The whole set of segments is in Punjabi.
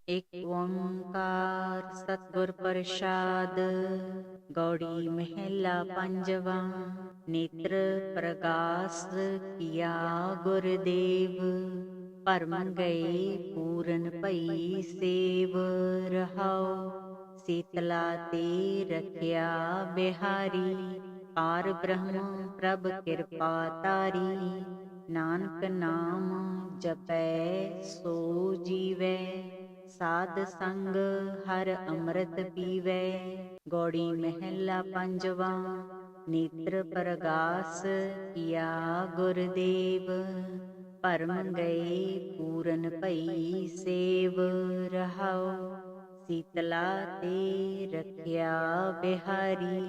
एक ओंकार सतगुर प्रसाद। गौड़ी महला पंजवा। नेत्र प्रगास किया गुरदेव। परम गए पूरन पई सेव रहाओ। शीतला ते रखिया बिहारी। पार ब्रह्म प्रभ कृपा तारी। नानक नाम जपै सो जीवै। साध संग हर अमृत पीवै। गौड़ी महला पंजवा। नेत्र प्रगास किया गुरदेव। परम गए पूरन पई सेव रहाओ। शीतला ते रखिया बिहारी।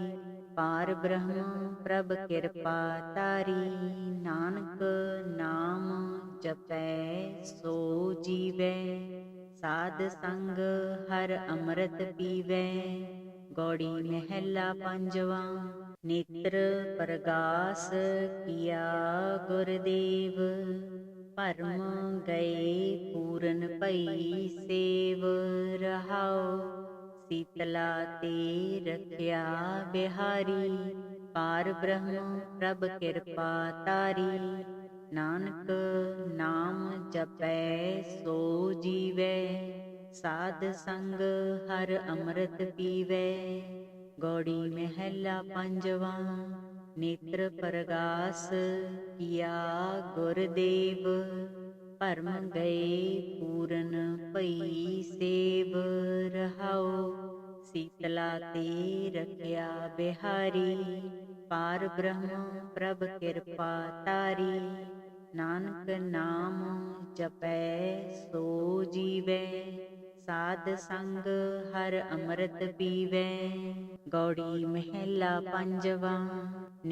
पार ब्रह्म प्रभ कृपा तारी। नानक नाम जपै सो जीवै। साध संग हर अमृत पीवै। गौड़ी महला पंजवा। नेत्र प्रगास किया गुरदेव। परम गए पूरन पई सेव रहाओ। शीतला ते रखिया बिहारी। पार ब्रह्म प्रभ कृपा तारी। नानक नाम जपै सो जीवै। साध संग हर अमृत पीवै। गौड़ी महला पंजवा। नेत्र प्रगास किया गुरदेव। परम गए पूरन पई सेव रहाओ। शीतला ते रखिया बिहारी। पार ब्रह्म प्रभ कृपा तारी। नानक नाम जपै सो जीवै। साध संग हर अमृत पीवै। गौड़ी महला पंजवा।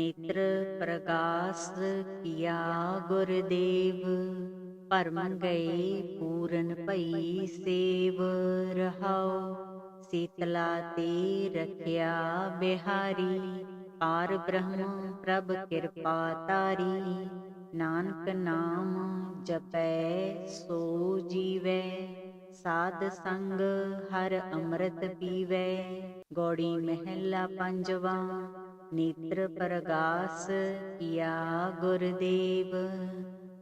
नेत्र प्रगास किया गुरदेव। परम गए पूरन पई सेव रहाओ। शीतला ते रखिया बिहारी। पार ब्रह्म प्रभ कृपा तारी। नानक नाम जपै सो जीवै। साध संग हर अमृत पीवै। गौड़ी महला पंजवा। नेत्र प्रगास किया गुरदेव।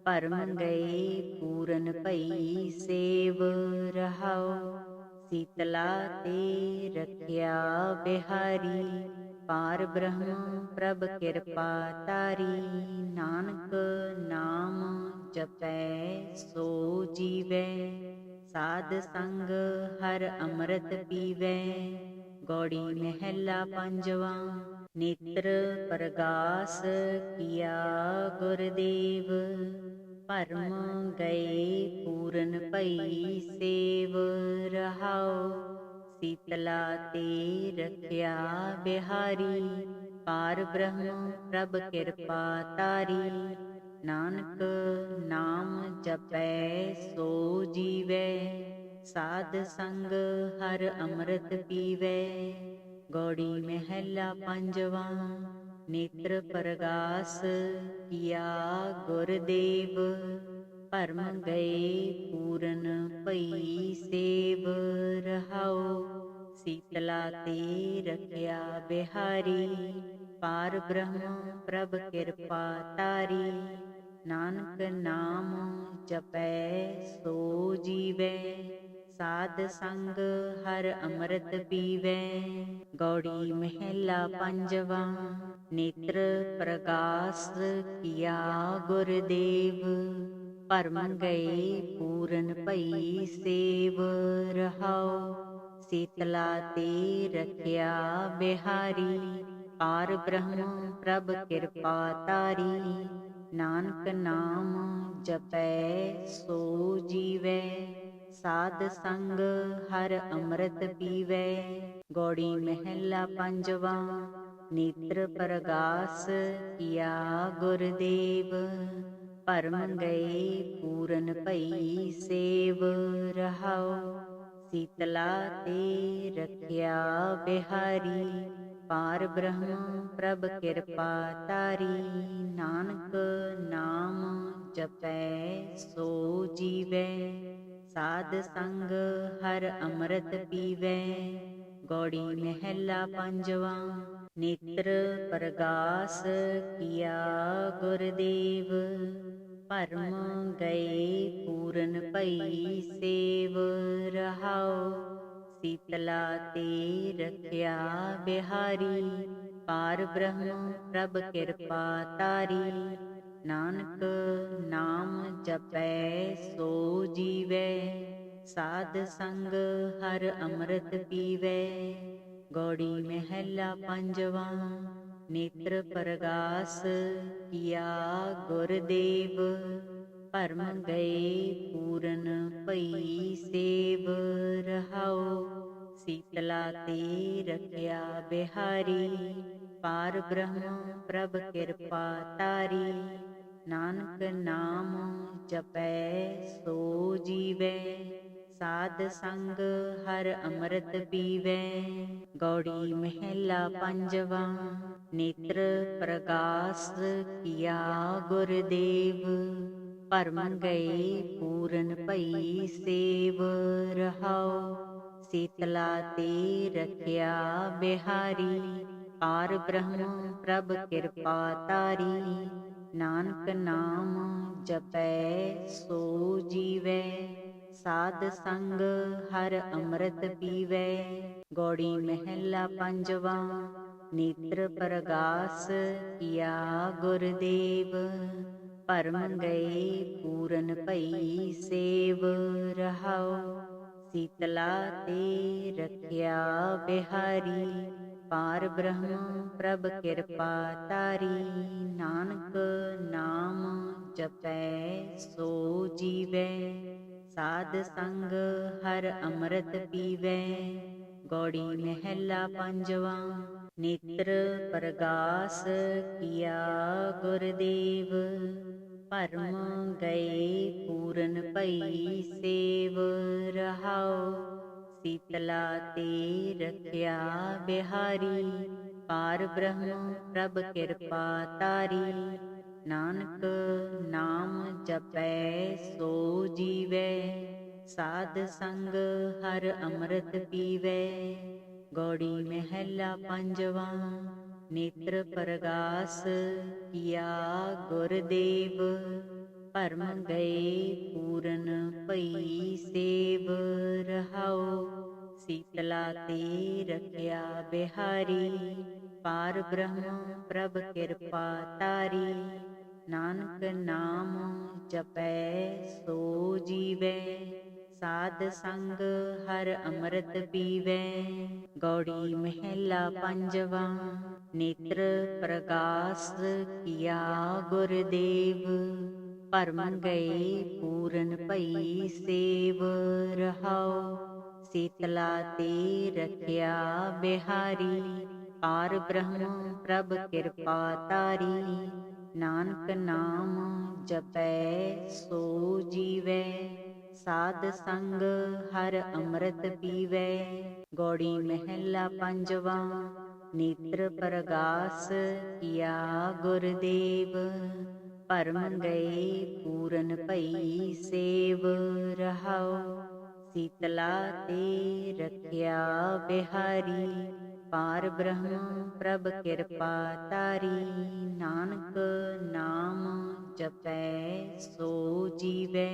परम गए पूरन पई सेव रहाओ। शीतला ते रखिया बिहारी। पार ब्रह्म प्रभ कृपा तारी। नानक नाम जपै सो जीवै। साध संग हर अमृत पीवै। गौड़ी महला पंजवा। नेत्र प्रगास किया गुरदेव। परम गए पूरन पई सेव रहाओ। शीतला ते रखिया बिहारी। पार ब्रह्म प्रभ कृपा तारी। नानक नाम जपै सो जीवै। साध संग हर अमृत पीवै। गौड़ी महला पंजवा। नेत्र प्रगास किया गुरदेव। परम गए पूरन पई सेव रहाओ। शीतला ते रखिया बिहारी। पार ब्रह्म प्रभ कृपा तारी। नानक नाम जपै सो जीवै। साध संग हर अमृत पीवै। गौड़ी महला पंजवा। नेत्र प्रगास किया गुरदेव। परम गए पूरन पई सेव रहाओ। शीतला ते रखिया बिहारी। पार ब्रह्म प्रभ कृपा तारी। नानक नाम जपै सो जीवै। साध संग हर अमृत पीवै। गौड़ी महला पंजवा। नेत्र प्रगास किया गुरदेव। परम गए पूरन पई सेव रहाओ। शीतला ते रखिया बिहारी। पार ब्रह्म प्रभ कृपा तारी। नानक नाम जपै सो जीवै। ਸਾਧ ਸੰਗ ਹਰ ਅੰਮ੍ਰਿਤ ਪੀਵੈ। ਗੌੜੀ ਮਹਿਲਾ ਪੰਜਵਾ। ਨੇਤਰ ਪ੍ਰਗਾਸ ਕੀਆ ਗੁਰਦੇਵ, ਭਰਮ ਗਏ ਪੂਰਨ ਭਈ ਸੇਵ ਰਹਾਉ। ਸੀਤਲਾ ਤੇ ਰਖਿਆ ਬਿਹਾਰੀ, ਪਾਰ ਬ੍ਰਹਮ ਪ੍ਰਭ ਕਿਰਪਾ ਤਾਰੀ। ਨਾਨਕ ਨਾਮ ਜਪੈ ਸੋ ਜੀਵੈ, ਸਾਧ ਸੰਗ ਹਰ ਅੰਮ੍ਰਿਤ ਪੀਵੈ। ਗੌੜੀ ਮਹਿਲਾ ਪੰਜਵਾ। ਨੇਤਰ ਪ੍ਰਗਾਸ ਕੀਆ ਗੁਰਦੇਵ, ਭਰਮ ਗਏ ਪੂਰਨ ਭਈ ਸੇਵ ਰਹਾਉ। ਸੀਤਲਾ ਤੇ ਰਖਿਆ ਬਿਹਾਰੀ, ਪਾਰ ਬ੍ਰਹਮ ਪ੍ਰਭ ਕਿਰਪਾ ਤਾਰੀ। ਨਾਨਕ ਨਾਮ ਜਪੈ ਸੋ ਜੀਵੈ, ਸਾਧ ਸੰਗ ਹਰ ਅੰਮ੍ਰਿਤ ਪੀਵੈ। ਗੌੜੀ ਮਹਿਲਾ ਪੰਜਵਾ। ਨੇਤਰ ਪ੍ਰਗਾਸ ਕੀਆ ਗੁਰਦੇਵ, ਭਰਮ ਗਏ ਪੂਰਨ ਭਈ ਸੇਵ ਰਹਾਉ। ਸੀਤਲਾ ਤੇ ਰਖਿਆ ਬਿਹਾਰੀ, ਪਾਰ ਬ੍ਰਹਮ ਪ੍ਰਭ ਕਿਰਪਾ ਤਾਰੀ। ਨਾਨਕ ਨਾਮ ਜਪੈ ਸੋ ਜੀਵੈ, ਸਾਧ ਸੰਗ ਹਰ ਅੰਮ੍ਰਿਤ ਪੀਵੈ। ਗੌੜੀ ਮਹਿਲਾ ਪੰਜਵਾ। ਨੇਤਰ ਪ੍ਰਗਾਸ ਕੀਆ ਗੁਰਦੇਵ, ਭਰਮ ਗਏ ਪੂਰਨ ਭਈ ਸੇਵ ਰਹਾਉ। ਸੀਤਲਾ ਤੇ ਰਖਿਆ ਬਿਹਾਰੀ, ਪਾਰ ਬ੍ਰਹਮ ਪ੍ਰਭ ਕਿਰਪਾ ਤਾਰੀ। ਨਾਨਕ ਨਾਮ ਜਪੈ ਸੋ ਜੀਵੈ, ਸਾਧ ਸੰਗ ਹਰ ਅੰਮ੍ਰਿਤ ਪੀਵੈ। ਗੌੜੀ ਮਹਿਲਾ ਪੰਜਵਾ। ਨੇਤਰ ਪ੍ਰਗਾਸ ਕੀਆ ਗੁਰਦੇਵ, ਭਰਮ ਗਏ ਪੂਰਨ ਭਈ ਸੇਵ ਰਹਾਉ। ਸੀਤਲਾ ਤੇ ਰਖਿਆ ਬਿਹਾਰੀ, ਪਾਰ ਬ੍ਰਹਮ ਪ੍ਰਭ ਕਿਰਪਾ ਤਾਰੀ। ਨਾਨਕ ਨਾਮ ਜਪੈ ਸੋ ਜੀਵੈ, ਸਾਧ ਸੰਗ ਹਰ ਅੰਮ੍ਰਿਤ ਪੀਵੈ। ਗੌੜੀ ਮਹਿਲਾ ਪੰਜਵਾ। ਨੇਤਰ ਪ੍ਰਗਾਸ ਕੀਆ ਗੁਰਦੇਵ, ਭਰਮ ਗਏ ਪੂਰਨ ਭਈ ਸੇਵ ਰਹਾਉ। ਸੀਤਲਾ ਤੇ ਰਖਿਆ ਬਿਹਾਰੀ, ਪਾਰ ਬ੍ਰਹਮ ਪ੍ਰਭ ਕਿਰਪਾ ਤਾਰੀ। ਨਾਨਕ ਨਾਮ ਜਪੈ ਸੋ ਜੀਵੈ, ਸਾਧ ਸੰਗ ਹਰ ਅੰਮ੍ਰਿਤ ਪੀਵੈ। ਗੌੜੀ ਮਹਿਲਾ ਪੰਜਵਾ। ਨੇਤਰ ਪ੍ਰਗਾਸ ਕੀਆ ਗੁਰਦੇਵ, ਭਰਮ ਗਏ ਪੂਰਨ ਭਈ ਸੇਵ ਰਹਾਉ। ਸੀਤਲਾ ਤੇ ਰਖਿਆ ਬਿਹਾਰੀ, ਪਾਰ ਬ੍ਰਹਮ ਪ੍ਰਭ ਕਿਰਪਾ ਤਾਰੀ। ਨਾਨਕ ਨਾਮ ਜਪੈ ਸੋ ਜੀਵੈ, ਸਾਧ ਸੰਗ ਹਰ ਅੰਮ੍ਰਿਤ ਪੀਵੈ। ਗੌੜੀ ਮਹਿਲਾ ਪੰਜਵਾ। ਨੇਤਰ ਪ੍ਰਗਾਸ ਕੀਆ ਗੁਰਦੇਵ, ਭਰਮ ਗਏ ਪੂਰਨ ਭਈ ਸੇਵ ਰਹਾਉ। ਸੀਤਲਾ ਤੇ ਰਖਿਆ ਬਿਹਾਰੀ, ਪਾਰ ਬ੍ਰਹਮ ਪ੍ਰਭ ਕਿਰਪਾ ਤਾਰੀ। ਨਾਨਕ ਨਾਮ ਜਪੈ ਸੋ ਜੀਵੈ,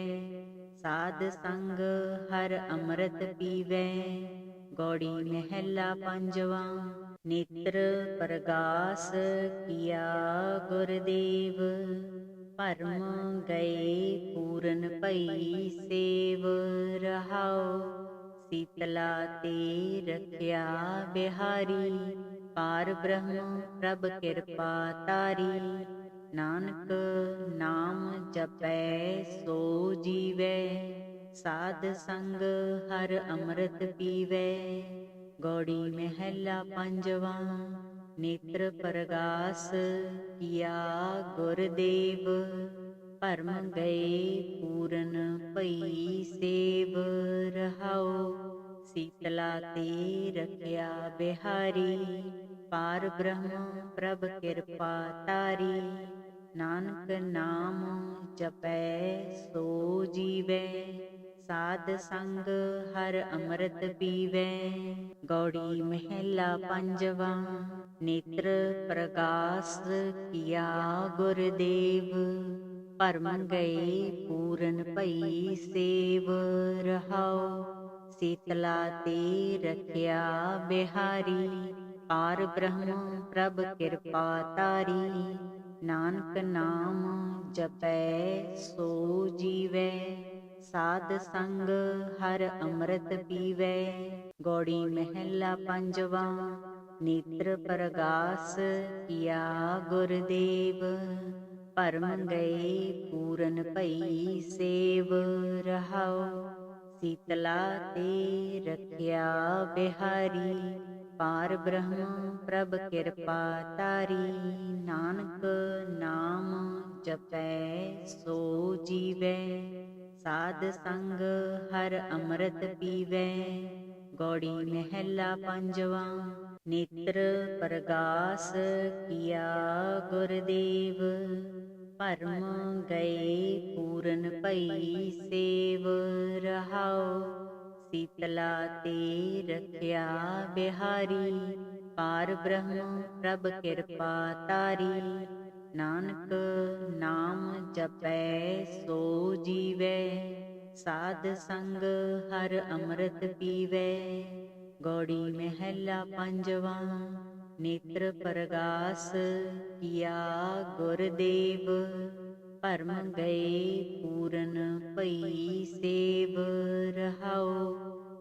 ਸਾਧ ਸੰਗ ਹਰ ਅੰਮ੍ਰਿਤ ਪੀਵੈ। ਗੌੜੀ ਮਹਿਲਾ ਪੰਜਵਾ। ਨੇਤਰ ਪ੍ਰਗਾਸ ਕੀਆ ਗੁਰਦੇਵ, ਭਰਮ ਗਏ ਪੂਰਨ ਭਈ ਸੇਵ ਰਹਾਉ। ਸੀਤਲਾ ਤੇ ਰਖਿਆ ਬਿਹਾਰੀ, ਪਾਰ ਬ੍ਰਹਮ ਪ੍ਰਭ ਕਿਰਪਾ ਤਾਰੀ। ਨਾਨਕ ਨਾਮ ਜਪੈ ਸੋ ਜੀਵੈ, ਸਾਧ ਸੰਗ ਹਰ ਅੰਮ੍ਰਿਤ ਪੀਵੈ। ਗੌੜੀ ਮਹਿਲਾ ਪੰਜਵਾ। ਨੇਤਰ ਪ੍ਰਗਾਸ ਕੀਆ ਗੁਰਦੇਵ, ਭਰਮ ਗਏ ਪੂਰਨ ਭਈ ਸੇਵ ਰਹਾਉ। ਸੀਤਲਾ ਤੇ ਰਖਿਆ ਬਿਹਾਰੀ, ਪਾਰ ਬ੍ਰਹਮ ਪ੍ਰਭ ਕਿਰਪਾ ਤਾਰੀ। ਨਾਨਕ ਨਾਮ ਜਪੈ ਸੋ ਜੀਵੈ, ਸਾਧ ਸੰਗ ਹਰ ਅੰਮ੍ਰਿਤ ਪੀਵੈ। ਗੌੜੀ ਮਹਿਲਾ ਪੰਜਵਾ। ਨੇਤਰ ਪ੍ਰਗਾਸ ਕੀਆ ਗੁਰਦੇਵ, ਭਰਮ ਗਏ ਪੂਰਨ ਭਈ ਸੇਵ। ਰਹਾਉ ਸੀਤਲਾ ਤੇ ਰਖਿਆ ਬਿਹਾਰੀ, ਪਾਰ ਬ੍ਰਹਮ ਪ੍ਰਭ ਕਿਰਪਾ ਤਾਰੀ। ਨਾਨਕ ਨਾਮ ਜਪੈ ਸੋ ਜੀਵੈ, ਸਾਧ ਸੰਗ ਹਰ ਅੰਮ੍ਰਿਤ ਪੀਵੈ। ਗੌੜੀ ਮਹਿਲਾ ਪੰਜਵਾ। ਨੇਤਰ ਪ੍ਰਗਾਸ ਕੀਆ ਗੁਰਦੇਵ, ਭਰਮ ਗਏ ਪੂਰਨ ਭਈ ਸੇਵ। ਰਹਾਉ ਸੀਤਲਾ ਤੇ ਰਖਿਆ ਬਿਹਾਰੀ, ਪਾਰ ਬ੍ਰਹਮ ਪ੍ਰਭ ਕਿਰਪਾ ਤਾਰੀ। ਨਾਨਕ ਨਾਮ ਜਪੈ ਸੋ ਜੀਵੈ, ਸਾਧ ਸੰਗ ਹਰ ਅੰਮ੍ਰਿਤ ਪੀਵੈ। ਗੌੜੀ ਮਹਿਲਾ ਪੰਜਵਾ। ਨੇਤਰ ਪ੍ਰਗਾਸ ਕੀਆ ਗੁਰਦੇਵ, ਭਰਮ ਗਏ ਪੂਰਨ ਭਈ ਸੇਵ। ਰਹਾਉ ਸੀਤਲਾ ਤੇ ਰਖਿਆ ਬਿਹਾਰੀ, ਪਾਰ ਬ੍ਰਹਮ ਪ੍ਰਭ ਕਿਰਪਾ ਤਾਰੀ। ਨਾਨਕ ਨਾਮ ਜਪੈ ਸੋ ਜੀਵੈ, ਸਾਧ ਸੰਗ ਹਰ ਅੰਮ੍ਰਿਤ ਪੀਵੈ। ਗੌੜੀ ਮਹਿਲਾ ਪੰਜਵਾ। ਨੇਤਰ ਪ੍ਰਗਾਸ ਕੀਆ ਗੁਰਦੇਵ, ਭਰਮ ਗਏ ਪੂਰਨ ਭਈ ਸੇਵ। ਰਹਾਉ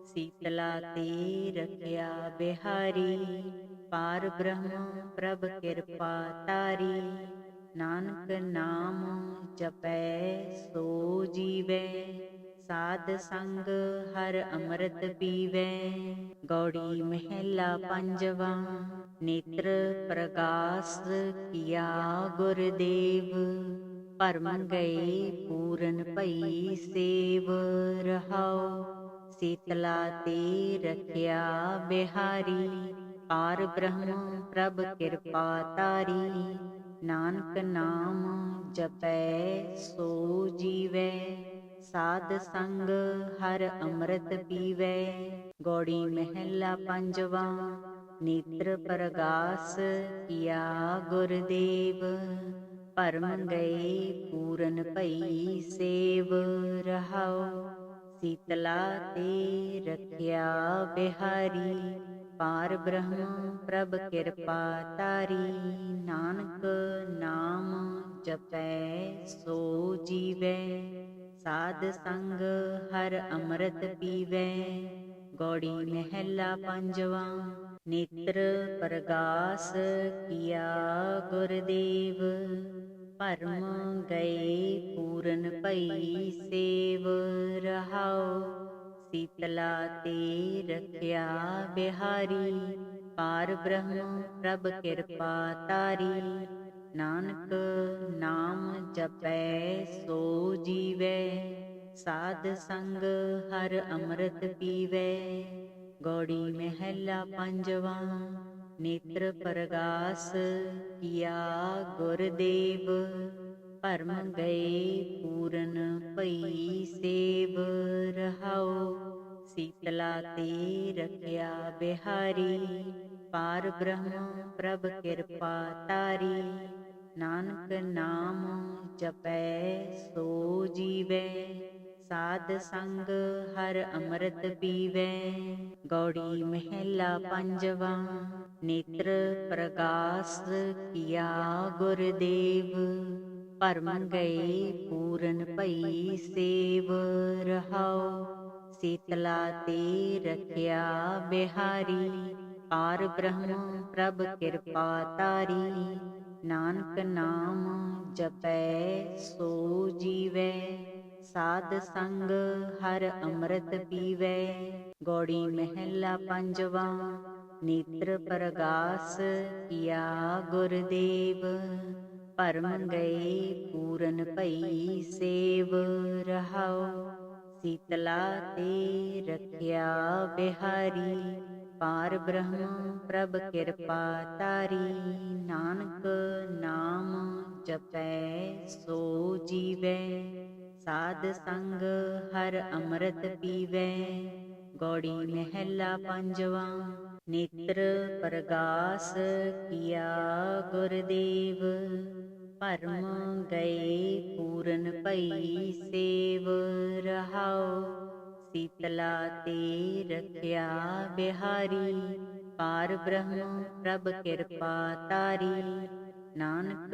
ਸੀਤਲਾ ਤੇ ਰਖਿਆ ਬਿਹਾਰੀ, ਪਾਰ ਬ੍ਰਹਮ ਪ੍ਰਭ ਕਿਰਪਾ ਤਾਰੀ। ਨਾਨਕ ਨਾਮ ਜਪੈ ਸੋ ਜੀਵੈ, ਸਾਧ ਸੰਗ ਹਰ ਅੰਮ੍ਰਿਤ ਪੀਵੈ। ਗੌੜੀ ਮਹਿਲਾ ਪੰਜਵਾ। ਨੇਤਰ ਪ੍ਰਗਾਸ ਕੀਆ ਗੁਰਦੇਵ, ਭਰਮ ਗਏ ਪੂਰਨ ਭਈ ਸੇਵ। ਰਹਾਉ ਸੀਤਲਾ ਤੇ ਰਖਿਆ ਬਿਹਾਰੀ, ਪਾਰ ਬ੍ਰਹਮ ਪ੍ਰਭ ਕਿਰਪਾ ਤਾਰੀ। ਨਾਨਕ ਨਾਮ ਜਪੈ ਸੋ ਜੀਵੈ, ਸਾਧ ਸੰਗ ਹਰ ਅੰਮ੍ਰਿਤ ਪੀਵੈ। ਗੌੜੀ ਮਹਿਲਾ ਪੰਜਵਾ। ਨੇਤਰ ਪ੍ਰਗਾਸ ਕੀਆ ਗੁਰਦੇਵ, ਭਰਮ ਗਏ ਪੂਰਨ ਭਈ ਸੇਵ। ਰਹਾਉ ਸੀਤਲਾ ਤੇ ਰਖਿਆ ਬਿਹਾਰੀ, ਪਾਰ ਬ੍ਰਹਮ ਪ੍ਰਭ ਕਿਰਪਾ ਤਾਰੀ। ਨਾਨਕ ਨਾਮ ਜਪੈ ਸੋ ਜੀਵੈ, ਸਾਧ ਸੰਗ ਹਰ ਅੰਮ੍ਰਿਤ ਪੀਵੈ। ਗੌੜੀ ਮਹਿਲਾ ਪੰਜਵਾ। ਨੇਤਰ ਪ੍ਰਗਾਸ ਕੀਆ ਗੁਰਦੇਵ, ਭਰਮ ਗਏ ਪੂਰਨ ਭਈ ਸੇਵ। ਰਹਾਉ ਸੀਤਲਾ ਤੇ ਰਖਿਆ ਬਿਹਾਰੀ, ਪਾਰ ਬ੍ਰਹਮ ਪ੍ਰਭ ਕਿਰਪਾ ਤਾਰੀ। ਨਾਨਕ ਨਾਮ ਜਪੈ ਸੋ ਜੀਵੈ, ਸਾਧ ਸੰਗ ਹਰ ਅੰਮ੍ਰਿਤ ਪੀਵੈ। ਗੌੜੀ ਮਹਿਲਾ ਪੰਜਵਾ। ਨੇਤਰ ਪ੍ਰਗਾਸ ਕੀਆ ਗੁਰਦੇਵ, ਭਰਮ ਗਏ ਪੂਰਨ ਭਈ ਸੇਵ। ਰਹਾਉ ਸੀਤਲਾ ਤੇ ਰਖਿਆ ਬਿਹਾਰੀ, ਪਾਰ ਬ੍ਰਹਮ ਪ੍ਰਭ ਕਿਰਪਾ ਤਾਰੀ। ਨਾਨਕ ਨਾਮ ਜਪੈ ਸੋ ਜੀਵੈ, ਸਾਧ ਸੰਗ ਹਰ ਅੰਮ੍ਰਿਤ ਪੀਵੈ। ਗੌੜੀ ਮਹਿਲਾ ਪੰਜਵਾ। ਨੇਤਰ ਪ੍ਰਗਾਸ ਕੀਆ ਗੁਰਦੇਵ, ਭਰਮ ਗਏ ਪੂਰਨ ਭਈ ਸੇਵ। ਰਹਾਉ ਸੀਤਲਾ ਤੇ ਰਖਿਆ ਬਿਹਾਰੀ, ਪਾਰ ਬ੍ਰਹਮ ਪ੍ਰਭ ਕਿਰਪਾ ਤਾਰੀ। ਨਾਨਕ ਨਾਮ ਜਪੈ ਸੋ ਜੀਵੈ, ਸਾਧ ਸੰਗ ਹਰ ਅੰਮ੍ਰਿਤ ਪੀਵੈ। ਗੌੜੀ ਮਹਿਲਾ ਪੰਜਵਾ। ਨੇਤਰ ਪ੍ਰਗਾਸ ਕੀਆ ਗੁਰਦੇਵ, ਭਰਮ ਗਏ ਪੂਰਨ ਭਈ ਸੇਵ। ਰਹਾਉ ਸੀਤਲਾ ਤੇ ਰਖਿਆ ਬਿਹਾਰੀ, ਪਾਰ ਬ੍ਰਹਮ ਪ੍ਰਭ ਕਿਰਪਾ ਤਾਰੀ। ਨਾਨਕ ਨਾਮ ਜਪੈ ਸੋ ਜੀਵੈ, ਸਾਧ ਸੰਗ ਹਰ ਅੰਮ੍ਰਿਤ ਪੀਵੈ। ਗੌੜੀ ਮਹਿਲਾ ਪੰਜਵਾ। ਨੇਤਰ ਪ੍ਰਗਾਸ ਕੀਆ ਗੁਰਦੇਵ, ਭਰਮ ਗਏ ਪੂਰਨ ਭਈ ਸੇਵ। ਰਹਾਉ ਸੀਤਲਾ ਤੇ ਰਖਿਆ ਬਿਹਾਰੀ, ਪਾਰ ਬ੍ਰਹਮ ਪ੍ਰਭ ਕਿਰਪਾ ਤਾਰੀ। ਨਾਨਕ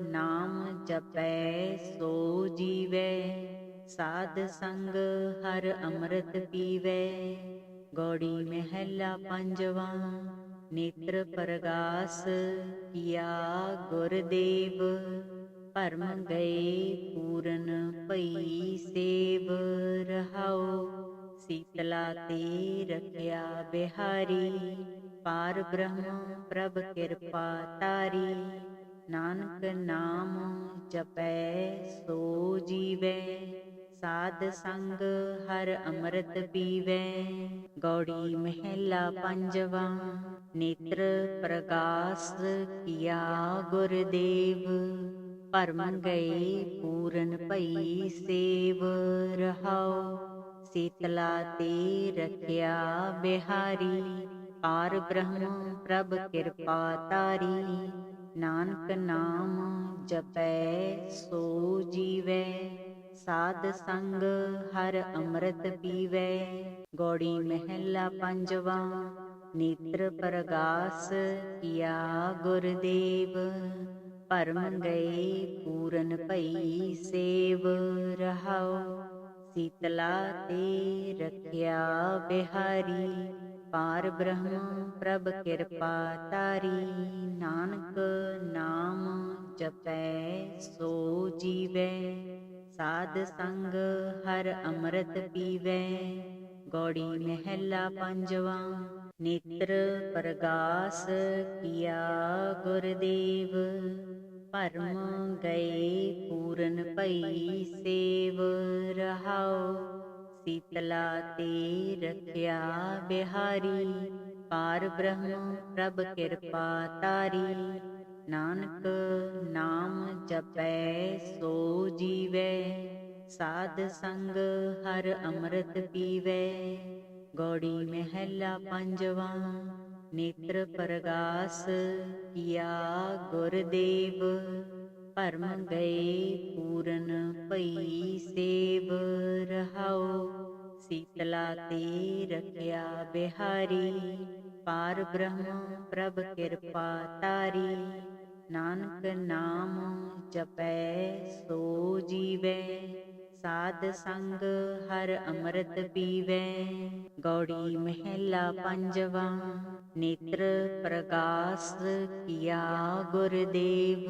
ਨਾਮ ਜਪੈ ਸੋ ਜੀਵੈ, ਸਾਧ ਸੰਗ ਹਰ ਅੰਮ੍ਰਿਤ ਪੀਵੈ। ਗੌੜੀ ਮਹਿਲਾ ਪੰਜਵਾ। ਨੇਤਰ ਪ੍ਰਗਾਸ ਕੀਆ ਗੁਰਦੇਵ, ਭਰਮ ਗਏ ਪੂਰਨ ਭਈ ਸੇਵ। ਰਹਾਉ ਸੀਤਲਾ ਤੇ ਰਖਿਆ ਬਿਹਾਰੀ, ਪਾਰ ਬ੍ਰਹਮ ਪ੍ਰਭ ਕਿਰਪਾ ਤਾਰੀ। ਨਾਨਕ ਨਾਮ ਜਪੈ ਸੋ ਜੀਵੈ, ਸਾਧ ਸੰਗ ਹਰ ਅੰਮ੍ਰਿਤ ਪੀਵੈ। ਗੌੜੀ ਮਹਿਲਾ ਪੰਜਵਾ। ਨੇਤਰ ਪ੍ਰਗਾਸ ਕੀਆ ਗੁਰਦੇਵ, ਭਰਮ ਗਏ ਪੂਰਨ ਭਈ ਸੇਵ। ਰਹਾਉ ਸੀਤਲਾ ਤੇ ਰਖਿਆ ਬਿਹਾਰੀ, ਪਾਰ ਬ੍ਰਹਮ ਪ੍ਰਭ ਕਿਰਪਾ ਤਾਰੀ। ਨਾਨਕ ਨਾਮ ਜਪੈ ਸੋ ਜੀਵੈ, ਸਾਧ ਸੰਗ ਹਰ ਅੰਮ੍ਰਿਤ ਪੀਵੈ। ਗੌੜੀ ਮਹਿਲਾ ਪੰਜਵਾ। ਨੇਤਰ ਪ੍ਰਗਾਸ ਕੀਆ ਗੁਰਦੇਵ, ਭਰਮ ਗਏ ਪੂਰਨ ਭਈ ਸੇਵ। ਰਹਾਉ ਸੀਤਲਾ ਤੇ ਰਖਿਆ ਬਿਹਾਰੀ, ਪਾਰ ਬ੍ਰਹਮ ਪ੍ਰਭ ਕਿਰਪਾ ਤਾਰੀ। ਨਾਨਕ ਨਾਮ ਜਪੈ ਸੋ ਜੀਵੈ, ਸਾਧ ਸੰਗ ਹਰ ਅੰਮ੍ਰਿਤ ਪੀਵੈ। ਗੌੜੀ ਮਹਿਲਾ ਪੰਜਵਾ। ਨੇਤਰ ਪ੍ਰਗਾਸ ਕੀਆ ਗੁਰਦੇਵ, ਭਰਮ ਗਏ ਪੂਰਨ ਭਈ ਸੇਵ। ਰਹਾਉ ਸੀਤਲਾ ਤੇ ਰਖਿਆ ਬਿਹਾਰੀ, ਪਾਰ ਬ੍ਰਹਮ ਪ੍ਰਭ ਕਿਰਪਾ ਤਾਰੀ। ਨਾਨਕ ਨਾਮ ਜਪੈ ਸੋ ਜੀਵੈ, ਸਾਧ ਸੰਗ ਹਰ ਅੰਮ੍ਰਿਤ ਪੀਵੈ। ਗੌੜੀ ਮਹਿਲਾ ਪੰਜਵਾ। ਨੇਤਰ ਪ੍ਰਗਾਸ ਕੀਆ ਗੁਰਦੇਵ, ਭਰਮ ਗਏ ਪੂਰਨ ਭਈ ਸੇਵ। ਰਹਾਉ ਸੀਤਲਾ ਤੇ ਰਖਿਆ ਬਿਹਾਰੀ, ਪਾਰ ਬ੍ਰਹਮ ਪ੍ਰਭ ਕਿਰਪਾ ਤਾਰੀ। ਨਾਨਕ ਨਾਮ ਜਪੈ ਸੋ ਜੀਵੈ, ਸਾਧ ਸੰਗ ਹਰ ਅੰਮ੍ਰਿਤ ਪੀਵੈ। ਗੌੜੀ ਮਹਿਲਾ ਪੰਜਵਾ। ਨੇਤਰ ਪ੍ਰਗਾਸ ਕੀਆ ਗੁਰਦੇਵ,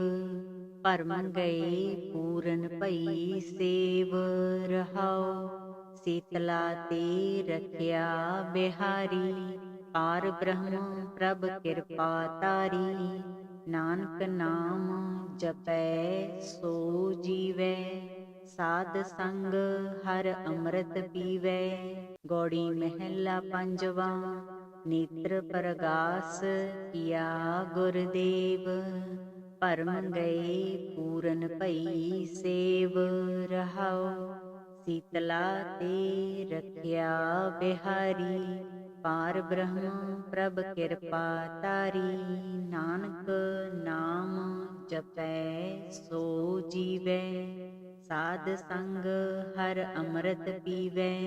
ਭਰਮ ਗਏ ਪੂਰਨ ਭਈ ਸੇਵ। ਰਹਾਉ ਸੀਤਲਾ ਤੇ ਰਖਿਆ ਬਿਹਾਰੀ, ਪਾਰ ਬ੍ਰਹਮ ਪ੍ਰਭ ਕਿਰਪਾ ਤਾਰੀ। ਨਾਨਕ ਨਾਮ ਜਪੈ ਸੋ ਜੀਵੈ, ਸਾਧ ਸੰਗ ਹਰ ਅੰਮ੍ਰਿਤ ਪੀਵੈ। ਗੌੜੀ ਮਹਿਲਾ ਪੰਜਵਾ। ਨੇਤਰ ਪ੍ਰਗਾਸ ਕੀਆ ਗੁਰਦੇਵ, ਭਰਮ ਗਏ ਪੂਰਨ ਭਈ ਸੇਵ। ਰਹਾਉ ਸੀਤਲਾ ਤੇ ਰਖਿਆ ਬਿਹਾਰੀ, ਪਾਰ ਬ੍ਰਹਮ ਪ੍ਰਭ ਕਿਰਪਾ ਤਾਰੀ। ਨਾਨਕ ਨਾਮ ਜਪੈ ਸੋ ਜੀਵੈ, ਸਾਧ ਸੰਗ ਹਰ ਅੰਮ੍ਰਿਤ ਪੀਵੈ।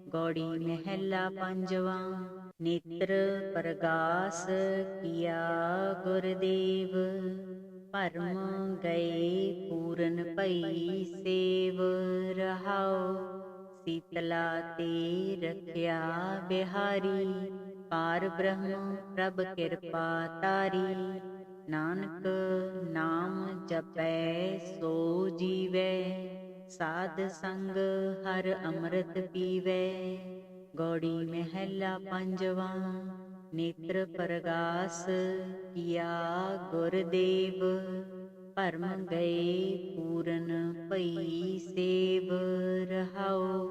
ਗੌੜੀ ਮਹਿਲਾ ਪੰਜਵਾ। ਨੇਤਰ ਪ੍ਰਗਾਸ ਕੀਆ ਗੁਰਦੇਵ, ਭਰਮ ਗਏ ਪੂਰਨ ਭਈ ਸੇਵ। ਰਹਾਉ ਸੀਤਲਾ ਤੇ ਰਖਿਆ ਬਿਹਾਰੀ, ਪਾਰ ਬ੍ਰਹਮ ਪ੍ਰਭ ਕਿਰਪਾ ਤਾਰੀ। ਨਾਨਕ ਨਾਮ ਜਪੈ ਸੋ ਜੀਵੈ, ਸਾਧ ਸੰਗ ਹਰ ਅੰਮ੍ਰਿਤ ਪੀਵੈ। ਗੌੜੀ ਮਹਿਲਾ ਪੰਜਵਾ। ਨੇਤਰ ਪ੍ਰਗਾਸ ਕੀਆ ਗੁਰਦੇਵ, ਭਰਮ ਗਏ ਪੂਰਨ ਭਈ ਸੇਵ। ਰਹਾਉ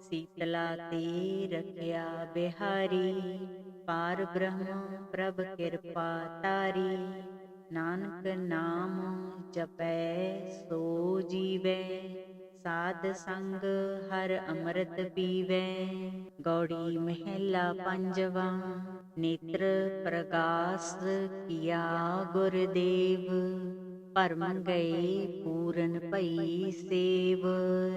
ਸੀਤਲਾ ਤੇ ਰਖਿਆ ਬਿਹਾਰੀ, ਪਾਰ ਬ੍ਰਹਮ ਪ੍ਰਭ ਕਿਰਪਾ ਤਾਰੀ। ਨਾਨਕ ਨਾਮ ਜਪੈ ਸੋ ਜੀਵੈ, ਸਾਧ ਸੰਗ ਹਰ ਅੰਮ੍ਰਿਤ ਪੀਵੈ। ਗੌੜੀ ਮਹਿਲਾ ਪੰਜਵਾ। ਨੇਤਰ ਪ੍ਰਗਾਸ ਕੀਆ ਗੁਰਦੇਵ, ਭਰਮ ਗਏ ਪੂਰਨ ਭਈ ਸੇਵ।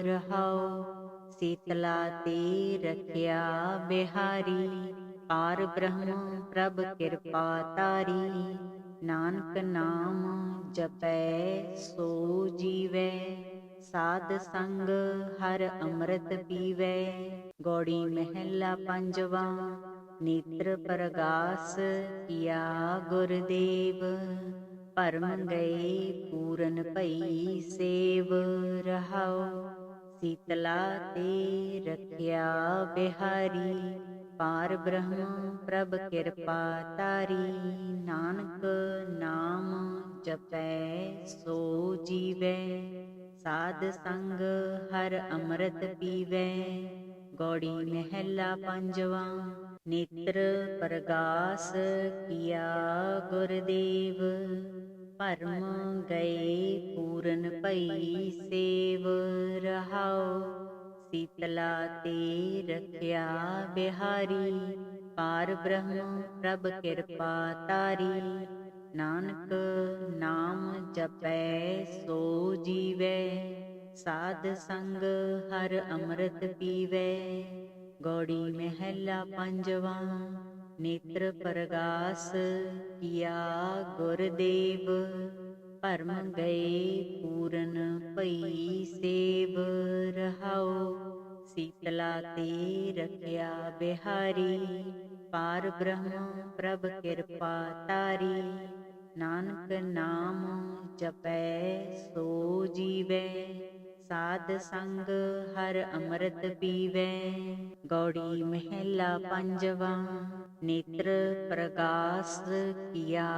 ਰਹਾਉ ਸੀਤਲਾ ਤੇ ਰਖਿਆ ਬਿਹਾਰੀ, ਪਾਰ ਬ੍ਰਹਮ ਪ੍ਰਭ ਕਿਰਪਾ ਤਾਰੀ। ਨਾਨਕ ਨਾਮ ਜਪੈ ਸੋ ਜੀਵੈ, ਸਾਧ ਸੰਗ ਹਰ ਅੰਮ੍ਰਿਤ ਪੀਵੈ। ਗੌੜੀ ਮਹਿਲਾ ਪੰਜਵਾ। ਨੇਤਰ ਪ੍ਰਗਾਸ ਕੀਆ ਗੁਰਦੇਵ, ਭਰਮ ਗਏ ਪੂਰਨ ਭਈ ਸੇਵ। ਰਹਾਉ ਸੀਤਲਾ ਤੇ ਰਖਿਆ ਬਿਹਾਰੀ, ਪਾਰ ਬ੍ਰਹਮ ਪ੍ਰਭ ਕਿਰਪਾ ਤਾਰੀ। ਨਾਨਕ ਨਾਮ ਜਪੈ ਸੋ ਜੀਵੈ, ਸਾਧ ਸੰਗ ਹਰ ਅੰਮ੍ਰਿਤ ਪੀਵੈ। ਗੌੜੀ ਮਹਿਲਾ ਪੰਜਵਾ। ਨੇਤਰ ਪ੍ਰਗਾਸ ਕੀਆ ਗੁਰਦੇਵ, ਭਰਮ ਗਏ ਪੂਰਨ ਭਈ ਸੇਵ। ਰਹਾਉ ਸੀਤਲਾ ਤੇ ਰਖਿਆ ਬਿਹਾਰੀ, ਪਾਰ ਬ੍ਰਹਮ ਪ੍ਰਭ ਕਿਰਪਾ ਤਾਰੀ। ਨਾਨਕ ਨਾਮ ਜਪੈ ਸੋ ਜੀਵੈ, ਸਾਧ ਸੰਗ ਹਰ ਅੰਮ੍ਰਿਤ ਪੀਵੈ। ਗੌੜੀ ਮਹਿਲਾ ਪੰਜਵਾ। ਨੇਤਰ ਪ੍ਰਗਾਸ ਕੀਆ ਗੁਰਦੇਵ, ਭਰਮ ਗਏ ਪੂਰਨ ਭਈ ਸੇਵ। ਰਹਾਉ ਸੀਤਲਾ ਤੇ ਰਖਿਆ ਬਿਹਾਰੀ, ਪਾਰ ਬ੍ਰਹਮ ਪ੍ਰਭ ਕਿਰਪਾ ਤਾਰੀ। ਨਾਨਕ ਨਾਮ ਜਪੈ ਸੋ ਜੀਵੈ, ਸਾਧ ਸੰਗ ਹਰ ਅੰਮ੍ਰਿਤ ਪੀਵੈ। ਗੌੜੀ ਮਹਿਲਾ ਪੰਜਵਾ। ਨੇਤਰ ਪ੍ਰਗਾਸ ਕੀਆ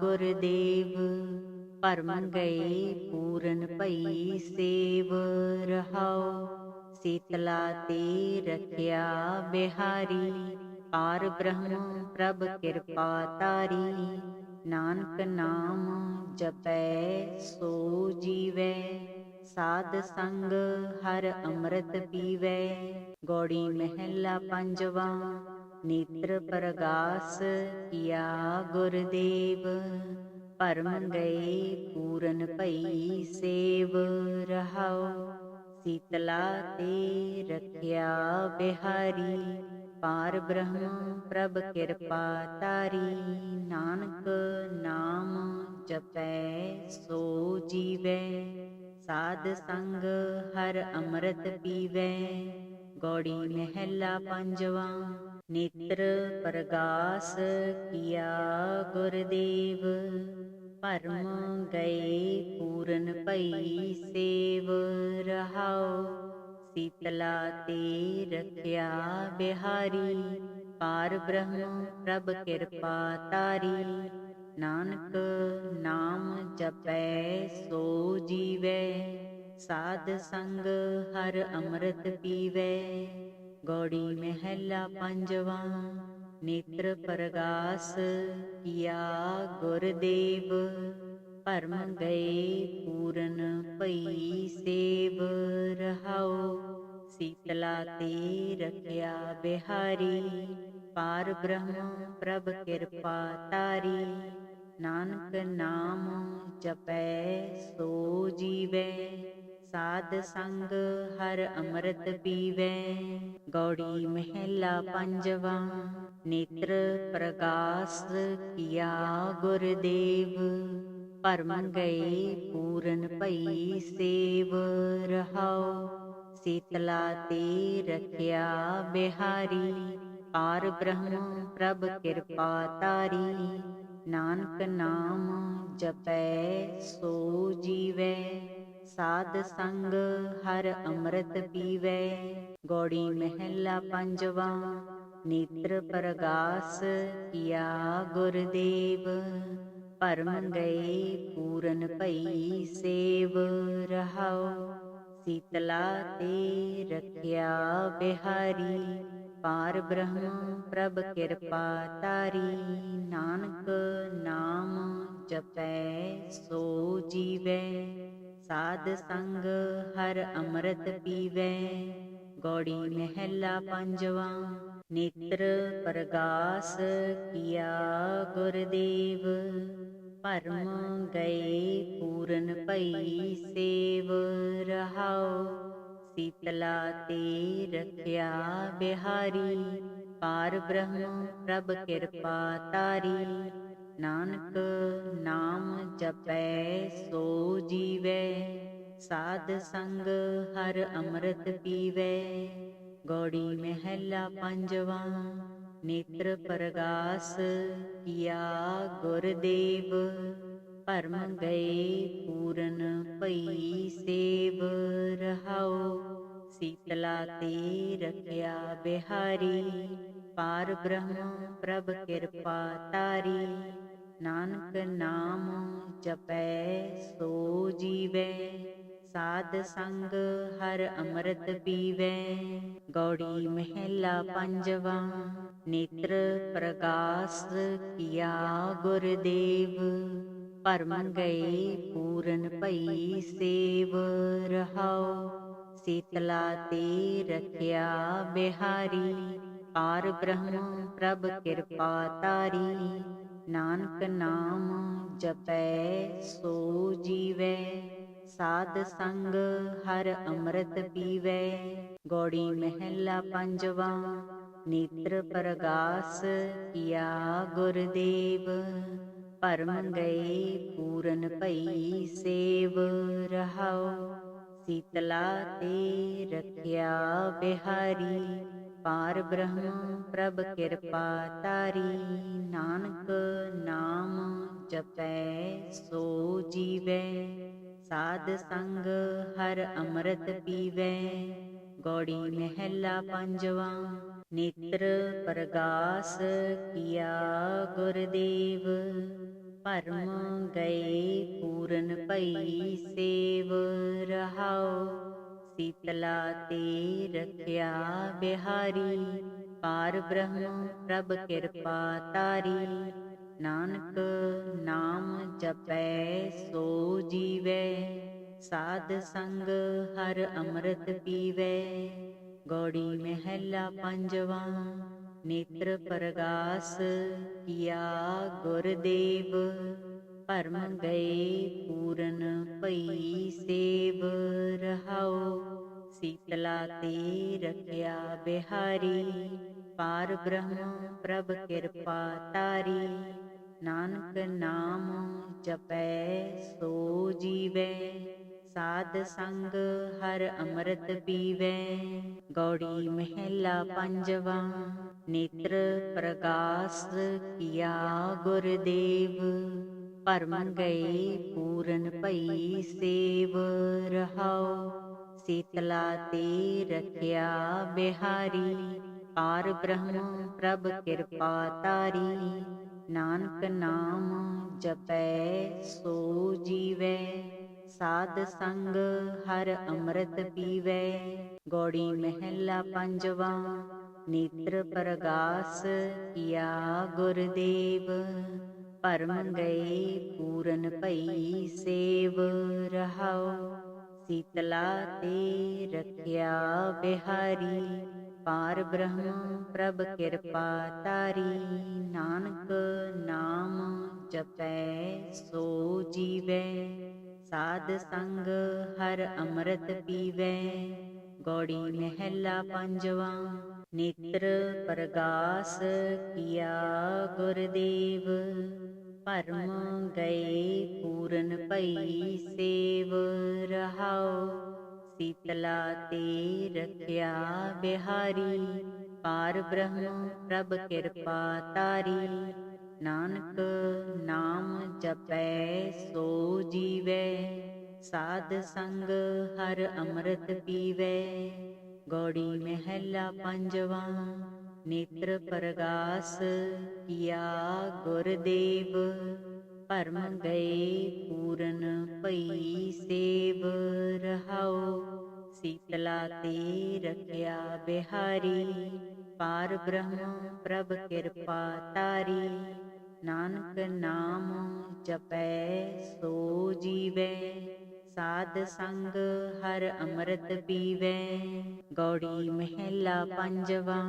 ਗੁਰਦੇਵ, ਭਰਮ ਗਏ ਪੂਰਨ ਭਈ ਸੇਵ। ਰਹਾਉ ਸੀਤਲਾ ਤੇ ਰਖਿਆ ਬਿਹਾਰੀ, ਪਾਰ ਬ੍ਰਹਮ ਪ੍ਰਭ ਕਿਰਪਾ ਤਾਰੀ। ਨਾਨਕ ਨਾਮ ਜਪੈ ਸੋ ਜੀਵੈ, ਸਾਧ ਸੰਗ ਹਰ ਅੰਮ੍ਰਿਤ ਪੀਵੈ। ਗੌੜੀ ਮਹਿਲਾ ਪੰਜਵਾ। ਨੇਤਰ ਪ੍ਰਗਾਸ ਕੀਆ ਗੁਰਦੇਵ, ਭਰਮ ਗਏ ਪੂਰਨ ਭਈ ਸੇਵ। ਰਹਾਉ ਸੀਤਲਾ ਤੇ ਰਖਿਆ ਬਿਹਾਰੀ, ਪਾਰ ਬ੍ਰਹਮ ਪ੍ਰਭ ਕਿਰਪਾ ਤਾਰੀ। ਨਾਨਕ ਨਾਮ ਜਪੈ ਸੋ ਜੀਵੈ, ਸਾਧ ਸੰਗ ਹਰ ਅੰਮ੍ਰਿਤ ਪੀਵੈ। ਗੌੜੀ ਮਹਿਲਾ ਪੰਜਵਾ। ਨੇਤਰ ਪ੍ਰਗਾਸ ਕੀਆ ਗੁਰਦੇਵ, ਭਰਮ ਗਏ ਪੂਰਨ ਭਈ ਸੇਵ। ਰਹਾਉ ਸੀਤਲਾ ਤੇ ਰਖਿਆ ਬਿਹਾਰੀ, ਪਾਰ ਬ੍ਰਹਮ ਪ੍ਰਭ ਕਿਰਪਾ ਤਾਰੀ। ਨਾਨਕ ਨਾਮ ਜਪੈ ਸੋ ਜੀਵੈ, ਸਾਧ ਸੰਗ ਹਰ ਅੰਮ੍ਰਿਤ ਪੀਵੈ। ਗੌੜੀ ਮਹਿਲਾ ਪੰਜਵਾ। ਨੇਤਰ ਪ੍ਰਗਾਸ ਕੀਆ ਗੁਰਦੇਵ, ਭਰਮ ਗਏ ਪੂਰਨ ਭਈ ਸੇਵ। ਰਹਾਉ ਸੀਤਲਾ ਤੇ ਰਖਿਆ ਬਿਹਾਰੀ, ਪਾਰ ਬ੍ਰਹਮ ਪ੍ਰਭ ਕਿਰਪਾ ਤਾਰੀ। ਨਾਨਕ ਨਾਮ ਜਪੈ ਸੋ ਜੀਵੈ, ਸਾਧ ਸੰਗ ਹਰ ਅੰਮ੍ਰਿਤ ਪੀਵੈ। ਗੌੜੀ ਮਹਿਲਾ ਪੰਜਵਾ। ਨੇਤਰ ਪ੍ਰਗਾਸ ਕੀਆ ਗੁਰਦੇਵ, ਭਰਮ ਗਏ ਪੂਰਨ ਭਈ ਸੇਵ। ਰਹਾਉ ਸੀਤਲਾ ਤੇ ਰਖਿਆ ਬਿਹਾਰੀ, ਪਾਰ ਬ੍ਰਹਮ ਪ੍ਰਭ ਕਿਰਪਾ ਤਾਰੀ। ਨਾਨਕ ਨਾਮ ਜਪੈ ਸੋ ਜੀਵੈ, ਸਾਧ ਸੰਗ ਹਰ ਅੰਮ੍ਰਿਤ ਪੀਵੈ। ਗੌੜੀ ਮਹਿਲਾ ਪੰਜਵਾ। ਨੇਤਰ ਪ੍ਰਗਾਸ ਕੀਆ ਗੁਰਦੇਵ, ਭਰਮ ਗਏ ਪੂਰਨ ਭਈ ਸੇਵ। ਰਹਾਉ ਸੀਤਲਾ ਤੇ ਰਖਿਆ ਬਿਹਾਰੀ, ਪਾਰ ਬ੍ਰਹਮ ਪ੍ਰਭ ਕਿਰਪਾ ਤਾਰੀ। ਨਾਨਕ ਨਾਮ ਜਪੈ ਸੋ ਜੀਵੈ, ਸਾਧ ਸੰਗ ਹਰ ਅੰਮ੍ਰਿਤ ਪੀਵੈ। ਗੌੜੀ ਮਹਿਲਾ ਪੰਜਵਾ। ਨੇਤਰ ਪ੍ਰਗਾਸ ਕੀਆ ਗੁਰਦੇਵ, ਭਰਮ ਗਏ ਪੂਰਨ ਭਈ ਸੇਵ ਰਹਾਉ। ਸੀਤਲਾ ਤੇ ਰਖਿਆ ਬਿਹਾਰੀ, ਪਾਰ ਬ੍ਰਹਮ ਪ੍ਰਭ ਕਿਰਪਾ ਤਾਰੀ। ਨਾਨਕ ਨਾਮ ਜਪੈ ਸੋ ਜੀਵੈ, ਸਾਧ ਸੰਗ ਹਰ ਅੰਮ੍ਰਿਤ ਪੀਵੈ। ਗੌੜੀ ਮਹਿਲਾ ਪੰਜਵਾ। ਨੇਤਰ ਪ੍ਰਗਾਸ ਕੀਆ ਗੁਰਦੇਵ, ਭਰਮ ਗਏ ਪੂਰਨ ਭਈ ਸੇਵ ਰਹਾਉ। ਸੀਤਲਾ ਤੇ ਰਖਿਆ ਬਿਹਾਰੀ, ਪਾਰ ਬ੍ਰਹਮ ਪ੍ਰਭ ਕਿਰਪਾ ਤਾਰੀ। ਨਾਨਕ ਨਾਮ ਜਪੈ ਸੋ ਜੀਵੈ, ਸਾਧ ਸੰਗ ਹਰ ਅੰਮ੍ਰਿਤ ਪੀਵੈ। ਗੌੜੀ ਮਹਿਲਾ ਪੰਜਵਾ। ਨੇਤਰ ਪ੍ਰਗਾਸ ਕੀਆ ਗੁਰਦੇਵ, ਭਰਮ ਗਏ ਪੂਰਨ ਭਈ ਸੇਵ ਰਹਾਉ। ਸੀਤਲਾ ਤੇ ਰਖਿਆ ਬਿਹਾਰੀ, ਪਾਰ ਬ੍ਰਹਮ ਪ੍ਰਭ ਕਿਰਪਾ ਤਾਰੀ। ਨਾਨਕ ਨਾਮ ਜਪੈ ਸੋ ਜੀਵੈ, ਸਾਧ ਸੰਗ ਹਰ ਅੰਮ੍ਰਿਤ ਪੀਵੈ। ਗੌੜੀ ਮਹਿਲਾ ਪੰਜਵਾ। ਨੇਤਰ ਪ੍ਰਗਾਸ ਕੀਆ ਗੁਰਦੇਵ, ਭਰਮ ਗਏ ਪੂਰਨ ਭਈ ਸੇਵ ਰਹਾਉ। ਸੀਤਲਾ ਤੇ ਰਖਿਆ ਬਿਹਾਰੀ, ਪਾਰ ਬ੍ਰਹਮ ਪ੍ਰਭ ਕਿਰਪਾ ਤਾਰੀ। ਨਾਨਕ ਨਾਮ ਜਪੈ ਸੋ ਜੀਵੈ, ਸਾਧ ਸੰਗ ਹਰ ਅੰਮ੍ਰਿਤ ਪੀਵੈ। ਗੌੜੀ ਮਹਿਲਾ ਪੰਜਵਾ। ਨੇਤਰ ਪ੍ਰਗਾਸ ਕੀਆ ਗੁਰਦੇਵ, ਭਰਮ ਗਏ ਪੂਰਨ ਭਈ ਸੇਵ ਰਹਾਉ। ਸੀਤਲਾ ਤੇ ਰਖਿਆ ਬਿਹਾਰੀ, ਪਾਰ ਬ੍ਰਹਮ ਪ੍ਰਭ ਕਿਰਪਾ ਤਾਰੀ। ਨਾਨਕ ਨਾਮ ਜਪੈ ਸੋ ਜੀਵੈ, ਸਾਧ ਸੰਗ ਹਰ ਅੰਮ੍ਰਿਤ ਪੀਵੈ। ਗੌੜੀ ਮਹਿਲਾ ਪੰਜਵਾ। ਨੇਤਰ ਪ੍ਰਗਾਸ ਕੀਆ ਗੁਰਦੇਵ, ਭਰਮ ਗਏ ਪੂਰਨ ਭਈ ਸੇਵ ਰਹਾਉ। ਸੀਤਲਾ ਤੇ ਰਖਿਆ ਬਿਹਾਰੀ, ਪਾਰ ਬ੍ਰਹਮ ਪ੍ਰਭ ਕਿਰਪਾ ਤਾਰੀ। ਨਾਨਕ ਨਾਮ ਜਪੈ ਸੋ ਜੀਵੈ, ਸਾਧ ਸੰਗ ਹਰ ਅੰਮ੍ਰਿਤ ਪੀਵੈ। ਗੌੜੀ ਮਹਿਲਾ ਪੰਜਵਾ। ਨੇਤਰ ਪ੍ਰਗਾਸ ਕੀਆ ਗੁਰਦੇਵ, ਭਰਮ ਗਏ ਪੂਰਨ ਭਈ ਸੇਵ ਰਹਾਉ। ਸੀਤਲਾ ਤੇ ਰਖਿਆ ਬਿਹਾਰੀ, ਪਾਰ ਬ੍ਰਹਮ ਪ੍ਰਭ ਕਿਰਪਾ ਤਾਰੀ। ਨਾਨਕ ਨਾਮ ਜਪੈ ਸੋ ਜੀਵੈ, ਸਾਧ ਸੰਗ ਹਰ ਅੰਮ੍ਰਿਤ ਪੀਵੈ। ਗੌੜੀ ਮਹਿਲਾ ਪੰਜਵਾ। ਨੇਤਰ ਪ੍ਰਗਾਸ ਕੀਆ ਗੁਰਦੇਵ, ਭਰਮ ਗਏ ਪੂਰਨ ਭਈ ਸੇਵ ਰਹਾਉ। ਸੀਤਲਾ ਤੇ ਰਖਿਆ ਬਿਹਾਰੀ, ਪਾਰ ਬ੍ਰਹਮ ਪ੍ਰਭ ਕਿਰਪਾ ਤਾਰੀ। ਨਾਨਕ ਨਾਮ ਜਪੈ ਸੋ ਜੀਵੈ, ਸਾਧ ਸੰਗ ਹਰ ਅੰਮ੍ਰਿਤ ਪੀਵੈ। ਗੌੜੀ ਮਹਿਲਾ ਪੰਜਵਾ। ਨੇਤਰ ਪ੍ਰਗਾਸ ਕੀਆ ਗੁਰਦੇਵ, ਭਰਮ ਗਏ ਪੂਰਨ ਭਈ ਸੇਵ ਰਹਾਉ। ਸੀਤਲਾ ਤੇ ਰਖਿਆ ਬਿਹਾਰੀ, ਪਾਰ ਬ੍ਰਹਮ ਪ੍ਰਭ ਕਿਰਪਾ ਤਾਰੀ। ਨਾਨਕ ਨਾਮ ਜਪੈ ਸੋ ਜੀਵੈ, ਸਾਧ ਸੰਗ ਹਰ ਅੰਮ੍ਰਿਤ ਪੀਵੈ। ਗੌੜੀ ਮਹਿਲਾ ਪੰਜਵਾ। ਨੇਤਰ ਪ੍ਰਗਾਸ ਕੀਆ ਗੁਰਦੇਵ, ਭਰਮ ਗਏ ਪੂਰਨ ਭਈ ਸੇਵ ਰਹਾਉ। ਸੀਤਲਾ ਤੇ ਰਖਿਆ ਬਿਹਾਰੀ, ਪਾਰ ਬ੍ਰਹਮ ਪ੍ਰਭ ਕਿਰਪਾ ਤਾਰੀ। ਨਾਨਕ ਨਾਮ ਜਪੈ ਸੋ ਜੀਵੈ, ਸਾਧ ਸੰਗ ਹਰ ਅੰਮ੍ਰਿਤ ਪੀਵੈ। ਗੌੜੀ ਮਹਿਲਾ ਪੰਜਵਾ।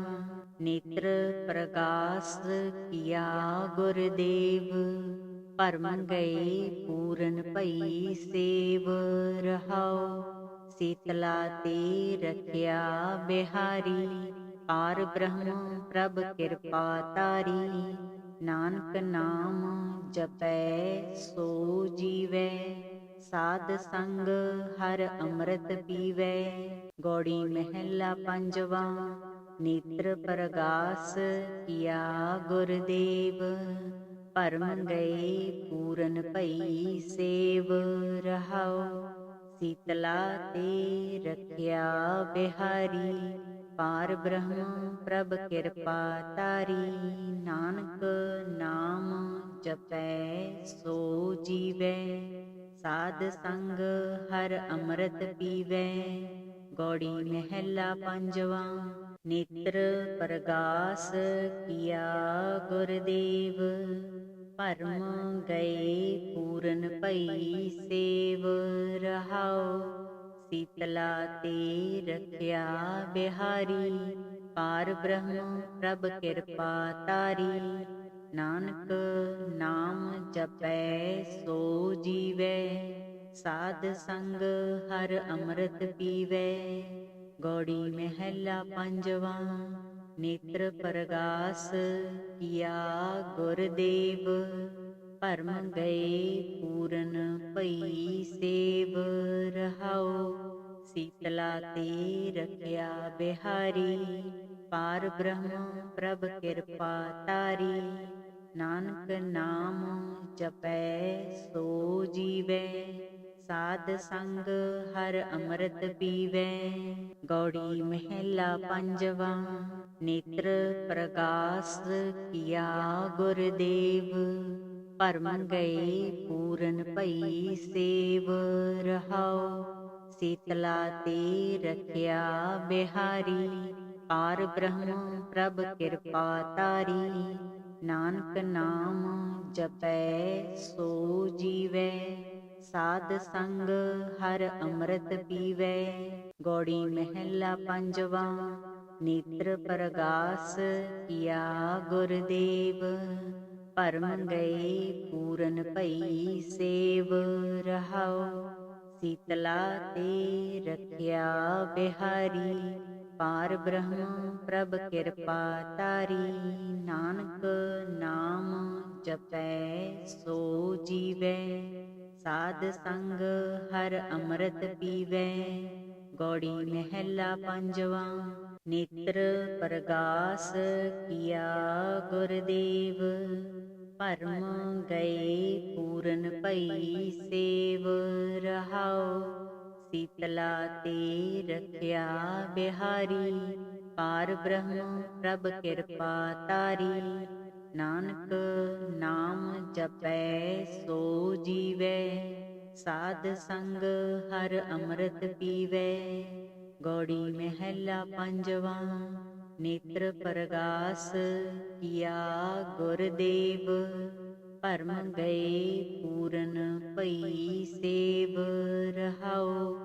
ਨੇਤਰ ਪ੍ਰਗਾਸ ਕੀਆ ਗੁਰਦੇਵ, ਭਰਮ ਗਏ ਪੂਰਨ ਭਈ ਸੇਵ। ਰਹਾਉ ਸੀਤਲਾ ਤੇ ਰਖਿਆ ਬਿਹਾਰੀ, ਪਾਰ ਬ੍ਰਹਮ ਪ੍ਰਭ ਕਿਰਪਾ ਤਾਰੀ। ਨਾਨਕ ਨਾਮ ਜਪੈ ਸੋ ਜੀਵੈ, ਸਾਧ ਸੰਗ ਹਰ ਅੰਮ੍ਰਿਤ ਪੀਵੈ। ਗੌੜੀ ਮਹਿਲਾ ਪੰਜਵਾ। ਨੇਤਰ ਪ੍ਰਗਾਸ ਕੀਆ ਗੁਰਦੇਵ, ਭਰਮ ਗਏ ਪੂਰਨ ਭਈ ਸੇਵ। ਰਹਾਉ ਸੀਤਲਾ ਤੇ ਰਖਿਆ ਬਿਹਾਰੀ, ਪਾਰ ਬ੍ਰਹਮ ਪ੍ਰਭ ਕਿਰਪਾ ਤਾਰੀ। ਨਾਨਕ ਨਾਮ ਜਪੈ ਸੋ ਜੀਵੈ, ਸਾਧ ਸੰਗ ਹਰ ਅੰਮ੍ਰਿਤ ਪੀਵੈ। ਗੌੜੀ ਮਹਿਲਾ ਪੰਜਵਾ। ਨੇਤਰ ਪ੍ਰਗਾਸ ਕੀਆ ਗੁਰਦੇਵ, ਭਰਮ ਗਏ ਪੂਰਨ ਭਈ ਸੇਵ। ਰਹਾਉ ਸੀਤਲਾ ਤੇ ਰਖਿਆ ਬਿਹਾਰੀ, ਪਾਰ ਬ੍ਰਹਮ ਪ੍ਰਭ ਕਿਰਪਾ ਤਾਰੀ। ਨਾਨਕ ਨਾਮ ਜਪੈ ਸੋ ਜੀਵੈ, ਸਾਧ ਸੰਗ ਹਰ ਅੰਮ੍ਰਿਤ ਪੀਵੈ। ਗੌੜੀ ਮਹਿਲਾ ਪੰਜਵਾ। ਨੇਤਰ ਪ੍ਰਗਾਸ ਕੀਆ ਗੁਰਦੇਵ, ਭਰਮ ਗਏ ਪੂਰਨ ਭਈ ਸੇਵ। ਰਹਾਉ ਸੀਤਲਾ ਤੇ ਰਖਿਆ ਬਿਹਾਰੀ, ਪਾਰ ਬ੍ਰਹਮ ਪ੍ਰਭ ਕਿਰਪਾ ਤਾਰੀ। ਨਾਨਕ ਨਾਮ ਜਪੈ ਸੋ ਜੀਵੈ, ਸਾਧ ਸੰਗ ਹਰ ਅੰਮ੍ਰਿਤ ਪੀਵੈ। ਗੌੜੀ ਮਹਿਲਾ ਪੰਜਵਾ। ਨੇਤਰ ਪ੍ਰਗਾਸ ਕੀਆ ਗੁਰਦੇਵ, ਭਰਮ ਗਏ ਪੂਰਨ ਭਈ ਸੇਵ। ਰਹਾਉ ਸੀਤਲਾ ਤੇ ਰਖਿਆ ਬਿਹਾਰੀ, ਪਾਰ ਬ੍ਰਹਮ ਪ੍ਰਭ ਕਿਰਪਾ ਤਾਰੀ। ਨਾਨਕ ਨਾਮ ਜਪੈ ਸੋ ਜੀਵੈ, ਸਾਧ ਸੰਗ ਹਰ ਅੰਮ੍ਰਿਤ ਪੀਵੈ। ਗੌੜੀ ਮਹਿਲਾ ਪੰਜਵਾ। ਨੇਤਰ ਪ੍ਰਗਾਸ ਕੀਆ ਗੁਰਦੇਵ, ਭਰਮ ਗਏ ਪੂਰਨ ਭਈ ਸੇਵ। ਰਹਾਉ ਸੀਤਲਾ ਤੇ ਰਖਿਆ ਬਿਹਾਰੀ, ਪਾਰ ਬ੍ਰਹਮ ਪ੍ਰਭ ਕਿਰਪਾ ਤਾਰੀ। ਨਾਨਕ ਨਾਮ ਜਪੈ ਸੋ ਜੀਵੈ, ਸਾਧ ਸੰਗ ਹਰ ਅੰਮ੍ਰਿਤ ਪੀਵੈ। ਗੌੜੀ ਮਹਿਲਾ ਪੰਜਵਾ। ਨੇਤਰ ਪ੍ਰਗਾਸ ਕੀਆ ਗੁਰਦੇਵ, ਭਰਮ ਗਏ ਪੂਰਨ ਭਈ ਸੇਵ। ਰਹਾਉ ਸੀਤਲਾ ਤੇ ਰਖਿਆ ਬਿਹਾਰੀ, ਪਾਰ ਬ੍ਰਹਮ ਪ੍ਰਭ ਕਿਰਪਾ ਤਾਰੀ। ਨਾਨਕ ਨਾਮ ਜਪੈ ਸੋ ਜੀਵੈ, ਸਾਧ ਸੰਗ ਹਰ ਅੰਮ੍ਰਿਤ ਪੀਵੈ। ਗੌੜੀ ਮਹਿਲਾ ਪੰਜਵਾ। ਨੇਤਰ ਪ੍ਰਗਾਸ ਕੀਆ ਗੁਰਦੇਵ, ਭਰਮ ਗਏ ਪੂਰਨ ਭਈ ਸੇਵ। ਰਹਾਉ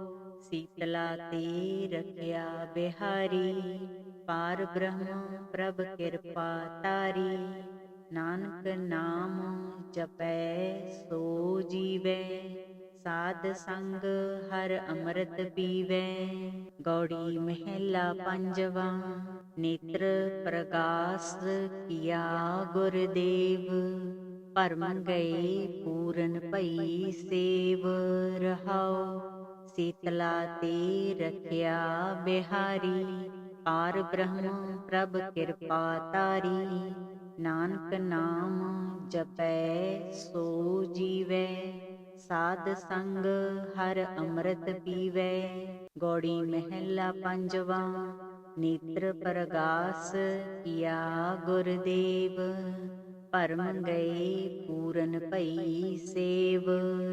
ਸੀਤਲਾ ਤੇ ਰਖਿਆ ਬਿਹਾਰੀ, ਪਾਰ ਬ੍ਰਹਮ ਪ੍ਰਭ ਕਿਰਪਾ ਤਾਰੀ। ਨਾਨਕ ਨਾਮ ਜਪੈ ਸੋ ਜੀਵੈ, ਸਾਧ ਸੰਗ ਹਰ ਅੰਮ੍ਰਿਤ ਪੀਵੈ। ਗੌੜੀ ਮਹਿਲਾ ਪੰਜਵਾ। ਨੇਤਰ ਪ੍ਰਗਾਸ ਕੀਆ ਗੁਰਦੇਵ, ਭਰਮ ਗਏ ਪੂਰਨ ਭਈ ਸੇਵ। ਰਹਾਉ ਸੀਤਲਾ ਤੇ ਰਖਿਆ ਬਿਹਾਰੀ, ਪਾਰ ਬ੍ਰਹਮ ਪ੍ਰਭ ਕਿਰਪਾ ਤਾਰੀ। ਨਾਨਕ ਨਾਮ ਜਪੈ ਸੋ ਜੀਵੈ, ਸਾਧ ਸੰਗ ਹਰ ਅੰਮ੍ਰਿਤ ਪੀਵੈ। ਗੌੜੀ ਮਹਿਲਾ ਪੰਜਵਾ। ਨੇਤਰ ਪ੍ਰਗਾਸ ਕੀਆ ਗੁਰਦੇਵ, ਭਰਮ ਗਏ ਪੂਰਨ ਭਈ ਸੇਵ।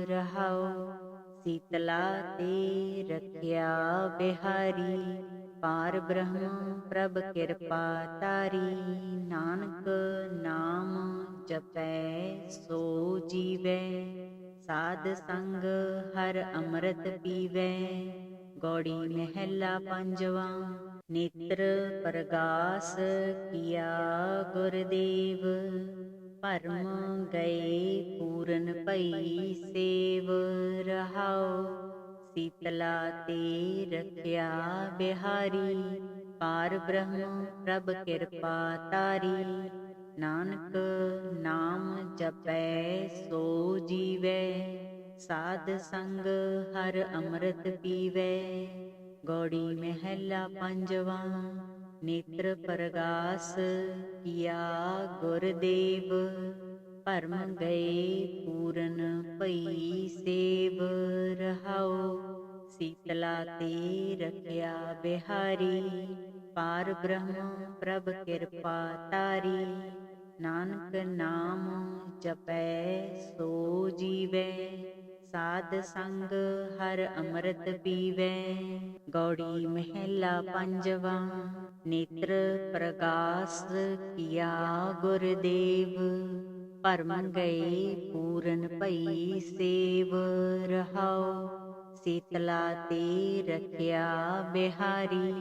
ਰਹਾਉ ਸੀਤਲਾ ਤੇ ਰਖਿਆ ਬਿਹਾਰੀ, ਪਾਰ ਬ੍ਰਹਮ ਪ੍ਰਭ ਕਿਰਪਾ ਤਾਰੀ। ਨਾਨਕ ਨਾਮ ਜਪੈ ਸੋ ਜੀਵੈ, ਸਾਧ ਸੰਗ ਹਰ ਅੰਮ੍ਰਿਤ ਪੀਵੈ। ਗੌੜੀ ਮਹਿਲਾ ਪੰਜਵਾ। ਨੇਤਰ ਪ੍ਰਗਾਸ ਕੀਆ ਗੁਰਦੇਵ, ਭਰਮ ਗਏ ਪੂਰਨ ਭਈ ਸੇਵ ਰਹਾਉ। ਸੀਤਲਾ ਤੇ ਰਖਿਆ ਬਿਹਾਰੀ, ਪਾਰ ਬ੍ਰਹਮ ਪ੍ਰਭ ਕਿਰਪਾ ਤਾਰੀ। ਨਾਨਕ ਨਾਮ ਜਪੈ ਸੋ ਜੀਵੈ, ਸਾਧ ਸੰਗ ਹਰ ਅੰਮ੍ਰਿਤ ਪੀਵੈ। ਗੌੜੀ ਮਹਿਲਾ ਪੰਜਵਾ। ਨੇਤਰ ਪ੍ਰਗਾਸ ਕੀਆ ਗੁਰਦੇਵ, ਭਰਮ ਗਏ ਪੂਰਨ ਭਈ ਸੇਵ ਰਹਾਉ। ਸੀਤਲਾ ਤੇ ਰਖਿਆ ਬਿਹਾਰੀ, ਪਾਰ ਬ੍ਰਹਮ ਪ੍ਰਭ ਕਿਰਪਾ ਤਾਰੀ। ਨਾਨਕ ਨਾਮ ਜਪੈ ਸੋ ਜੀਵੈ, ਸਾਧ ਸੰਗ ਹਰ ਅੰਮ੍ਰਿਤ ਪੀਵੈ। ਗੌੜੀ ਮਹਿਲਾ ਪੰਜਵਾ। ਨੇਤਰ ਪ੍ਰਗਾਸ ਕੀਆ ਗੁਰਦੇਵ, ਭਰਮ ਗਏ ਪੂਰਨ ਭਈ ਸੇਵ ਰਹਾਉ। ਸੀਤਲਾ ਤੇ ਰਖਿਆ ਬਿਹਾਰੀ,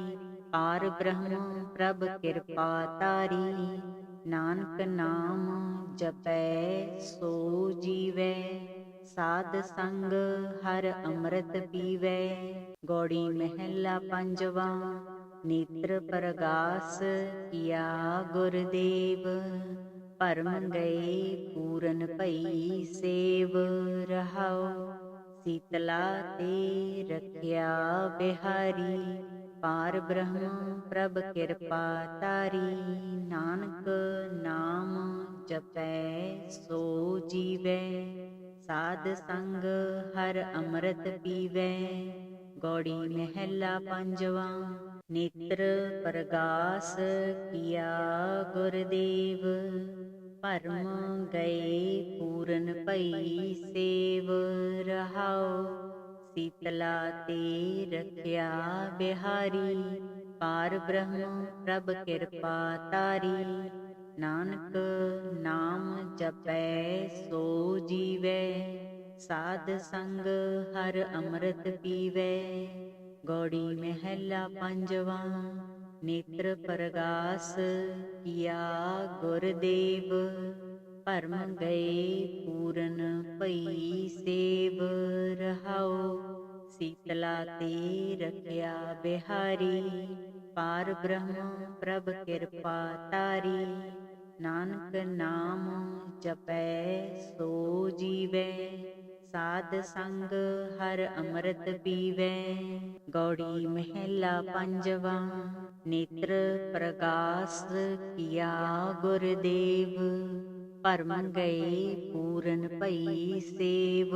ਪਾਰ ਬ੍ਰਹਮ ਪ੍ਰਭ ਕਿਰਪਾ ਤਾਰੀ। ਨਾਨਕ ਨਾਮ ਜਪੈ ਸੋ ਜੀਵੈ, ਸਾਧ ਸੰਗ ਹਰ ਅੰਮ੍ਰਿਤ ਪੀਵੈ। ਗੌੜੀ ਮਹਿਲਾ ਪੰਜਵਾ। ਨੇਤਰ ਪ੍ਰਗਾਸ ਕੀਆ ਗੁਰਦੇਵ, ਭਰਮ ਗਏ ਪੂਰਨ ਭਈ ਸੇਵ ਰਹਾਉ। ਸੀਤਲਾ ਤੇ ਰਖਿਆ ਬਿਹਾਰੀ, ਪਾਰ ਬ੍ਰਹਮ ਪ੍ਰਭ ਕਿਰਪਾ ਤਾਰੀ। ਨਾਨਕ ਨਾਮ ਜਪੈ ਸੋ ਜੀਵੈ, ਸਾਧ ਸੰਗ ਹਰ ਅੰਮ੍ਰਿਤ ਪੀਵੈ। ਗੌੜੀ ਮਹਿਲਾ ਪੰਜਵਾ। ਨੇਤਰ ਪ੍ਰਗਾਸ ਕੀਆ ਗੁਰਦੇਵ, ਭਰਮ ਗਏ ਪੂਰਨ ਭਈ ਸੇਵ ਰਹਾਉ। ਸੀਤਲਾ ਤੇ ਰਖਿਆ ਬਿਹਾਰੀ, ਪਾਰ ਬ੍ਰਹਮ ਪ੍ਰਭ ਕਿਰਪਾ ਤਾਰੀ। ਨਾਨਕ ਨਾਮ ਜਪੈ ਸੋ ਜੀਵੈ, ਸਾਧ ਸੰਗ ਹਰ ਅੰਮ੍ਰਿਤ ਪੀਵੈ। ਗੌੜੀ ਮਹਿਲਾ ਪੰਜਵਾ। ਨੇਤਰ ਪ੍ਰਗਾਸ ਕੀਆ ਗੁਰਦੇਵ, ਭਰਮ ਗਏ ਪੂਰਨ ਭਈ ਸੇਵ ਰਹਾਉ। ਸੀਤਲਾ ਤੇ ਰਖਿਆ ਬਿਹਾਰੀ, ਪਾਰ ਬ੍ਰਹਮ ਪ੍ਰਭ ਕਿਰਪਾ ਤਾਰੀ। ਨਾਨਕ ਨਾਮ ਜਪੈ ਸੋ ਜੀਵੈ, ਸਾਧ ਸੰਗ ਹਰ ਅੰਮ੍ਰਿਤ ਪੀਵੈ। ਗੌੜੀ ਮਹਿਲਾ ਪੰਜਵਾ। ਨੇਤਰ ਪ੍ਰਗਾਸ ਕੀਆ ਗੁਰਦੇਵ, ਭਰਮ ਗਏ ਪੂਰਨ ਭਈ ਸੇਵ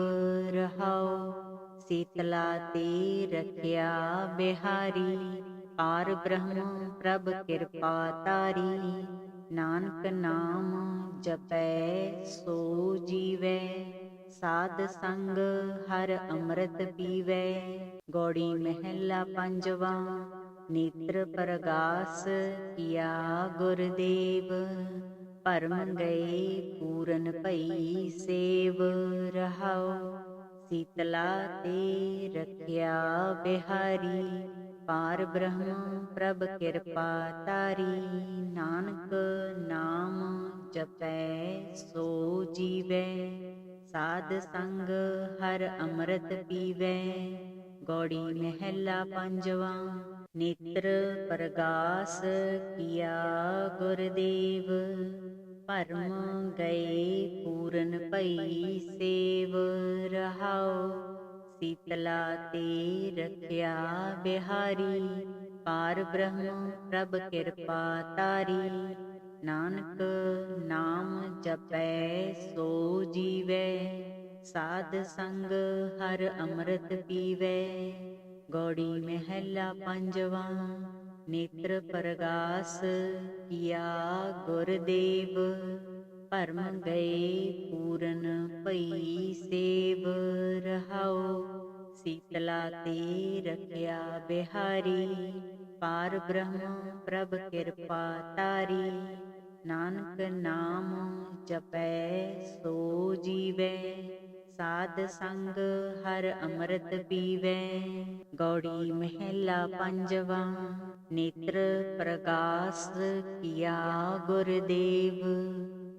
ਰਹਾਉ। ਸੀਤਲਾ ਤੇ ਰਖਿਆ ਬਿਹਾਰੀ, ਪਾਰ ਬ੍ਰਹਮ ਪ੍ਰਭ ਕਿਰਪਾ ਤਾਰੀ। ਨਾਨਕ ਨਾਮ ਜਪੈ ਸੋ ਜੀਵੈ, ਸਾਧ ਸੰਗ ਹਰ ਅੰਮ੍ਰਿਤ ਪੀਵੈ। ਗੌੜੀ ਮਹਿਲਾ ਪੰਜਵਾ। ਨੇਤਰ ਪ੍ਰਗਾਸ ਕੀਆ ਗੁਰਦੇਵ, ਭਰਮ ਗਏ ਪੂਰਨ ਭਈ ਸੇਵ ਰਹਾਉ। ਸੀਤਲਾ ਤੇ ਰਖਿਆ ਬਿਹਾਰੀ, ਪਾਰ ਬ੍ਰਹਮ ਪ੍ਰਭ ਕਿਰਪਾ ਤਾਰੀ। ਨਾਨਕ ਨਾਮ ਜਪੈ ਸੋ ਜੀਵੈ, ਸਾਧ ਸੰਗ ਹਰ ਅੰਮ੍ਰਿਤ ਪੀਵੈ। ਗੌੜੀ ਮਹਿਲਾ ਪੰਜਵਾ। ਨੇਤਰ ਪ੍ਰਗਾਸ ਕੀਆ ਗੁਰਦੇਵ, ਭਰਮ ਗਏ ਪੂਰਨ ਭਈ ਸੇਵ ਰਹਾਉ। ਸੀਤਲਾ ਤੇ ਰਖਿਆ ਬਿਹਾਰੀ, ਪਾਰ ਬ੍ਰਹਮ ਪ੍ਰਭ ਕਿਰਪਾ ਤਾਰੀ। ਨਾਨਕ ਨਾਮ ਜਪੈ ਸੋ ਜੀਵੈ, ਸਾਧ ਸੰਗ ਹਰ ਅੰਮ੍ਰਿਤ ਪੀਵੈ। ਗੌੜੀ ਮਹਿਲਾ ਪੰਜਵਾ। ਨੇਤਰ ਪ੍ਰਗਾਸ ਕੀਆ ਗੁਰਦੇਵ, ਭਰਮ ਗਏ ਪੂਰਨ ਭਈ ਸੇਵ ਰਹਾਉ। ਸੀਤਲਾ ਤੇ ਰਖਿਆ ਬਿਹਾਰੀ, ਪਾਰ ਬ੍ਰਹਮ ਪ੍ਰਭ ਕਿਰਪਾ ਤਾਰੀ। ਨਾਨਕ ਨਾਮ ਜਪੈ ਸੋ ਜੀਵੈ, ਸਾਧ ਸੰਗ ਹਰ ਅੰਮ੍ਰਿਤ ਪੀਵੈ। ਗੌੜੀ ਮਹਿਲਾ ਪੰਜਵਾ। ਨੇਤਰ ਪ੍ਰਗਾਸ ਕੀਆ ਗੁਰਦੇਵ,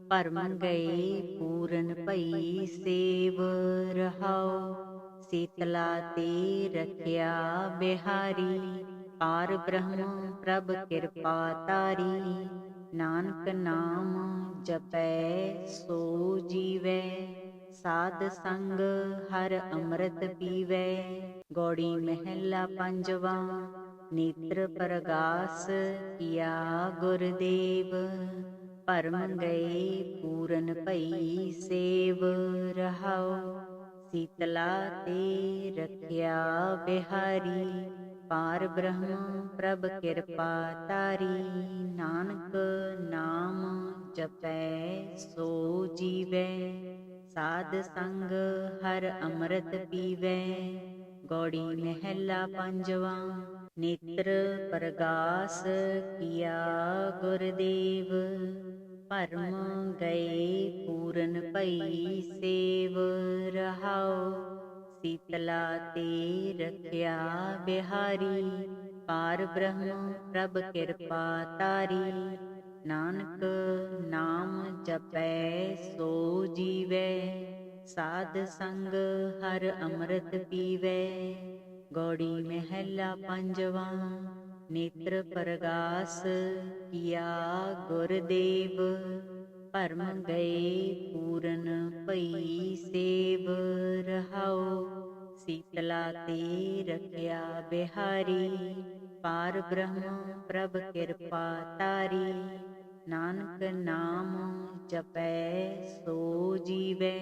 ਭਰਮ ਗਏ ਪੂਰਨ ਭਈ ਸੇਵ। ਰਹਾਉ ਸੀਤਲਾ ਤੇ ਰਖਿਆ ਬਿਹਾਰੀ, ਪਾਰ ਬ੍ਰਹਮ ਪ੍ਰਭ ਕਿਰਪਾ ਤਾਰੀ। ਨਾਨਕ ਨਾਮ ਜਪੈ ਸੋ ਜੀਵੈ, ਸਾਧ ਸੰਗ ਹਰ ਅੰਮ੍ਰਿਤ ਪੀਵੈ। ਗੌੜੀ ਮਹਿਲਾ ਪੰਜਵਾ। ਨੇਤਰ ਪ੍ਰਗਾਸ ਕੀਆ ਗੁਰਦੇਵ, ਭਰਮ ਗਏ ਪੂਰਨ ਭਈ ਸੇਵ। ਰਹਾਉ ਸੀਤਲਾ ਤੇ ਰਖਿਆ ਬਿਹਾਰੀ, ਪਾਰ ਬ੍ਰਹਮ ਪ੍ਰਭ ਕਿਰਪਾ ਤਾਰੀ। ਨਾਨਕ ਨਾਮ ਜਪੈ ਸੋ ਜੀਵੈ, ਸਾਧ ਸੰਗ ਹਰ ਅੰਮ੍ਰਿਤ ਪੀਵੈ। ਗੌੜੀ ਮਹਿਲਾ ਪੰਜਵਾ। ਨੇਤਰ ਪ੍ਰਗਾਸ ਕੀਆ ਗੁਰਦੇਵ, ਭਰਮ ਗਏ ਪੂਰਨ ਭਈ ਸੇਵ। ਰਹਾਉ ਸੀਤਲਾ ਤੇ ਰਖਿਆ ਬਿਹਾਰੀ, ਪਾਰ ਬ੍ਰਹਮ ਪ੍ਰਭ ਕਿਰਪਾ ਤਾਰੀ। ਨਾਨਕ ਨਾਮ ਜਪੈ ਸੋ ਜੀਵੈ, ਸਾਧ ਸੰਗ ਹਰ ਅੰਮ੍ਰਿਤ ਪੀਵੈ। ਗੌੜੀ ਮਹਿਲਾ ਪੰਜਵਾ। ਨੇਤਰ ਪ੍ਰਗਾਸ ਕੀਆ ਗੁਰਦੇਵ, ਭਰਮ ਗਏ ਪੂਰਨ ਭਈ ਸੇਵ। ਰਹਾਉ ਸੀਤਲਾ ਤੇ ਰਖਿਆ ਬਿਹਾਰੀ, ਪਾਰ ਬ੍ਰਹਮ ਪ੍ਰਭ ਕਿਰਪਾ ਤਾਰੀ। ਨਾਨਕ ਨਾਮ ਜਪੈ ਸੋ ਜੀਵੈ,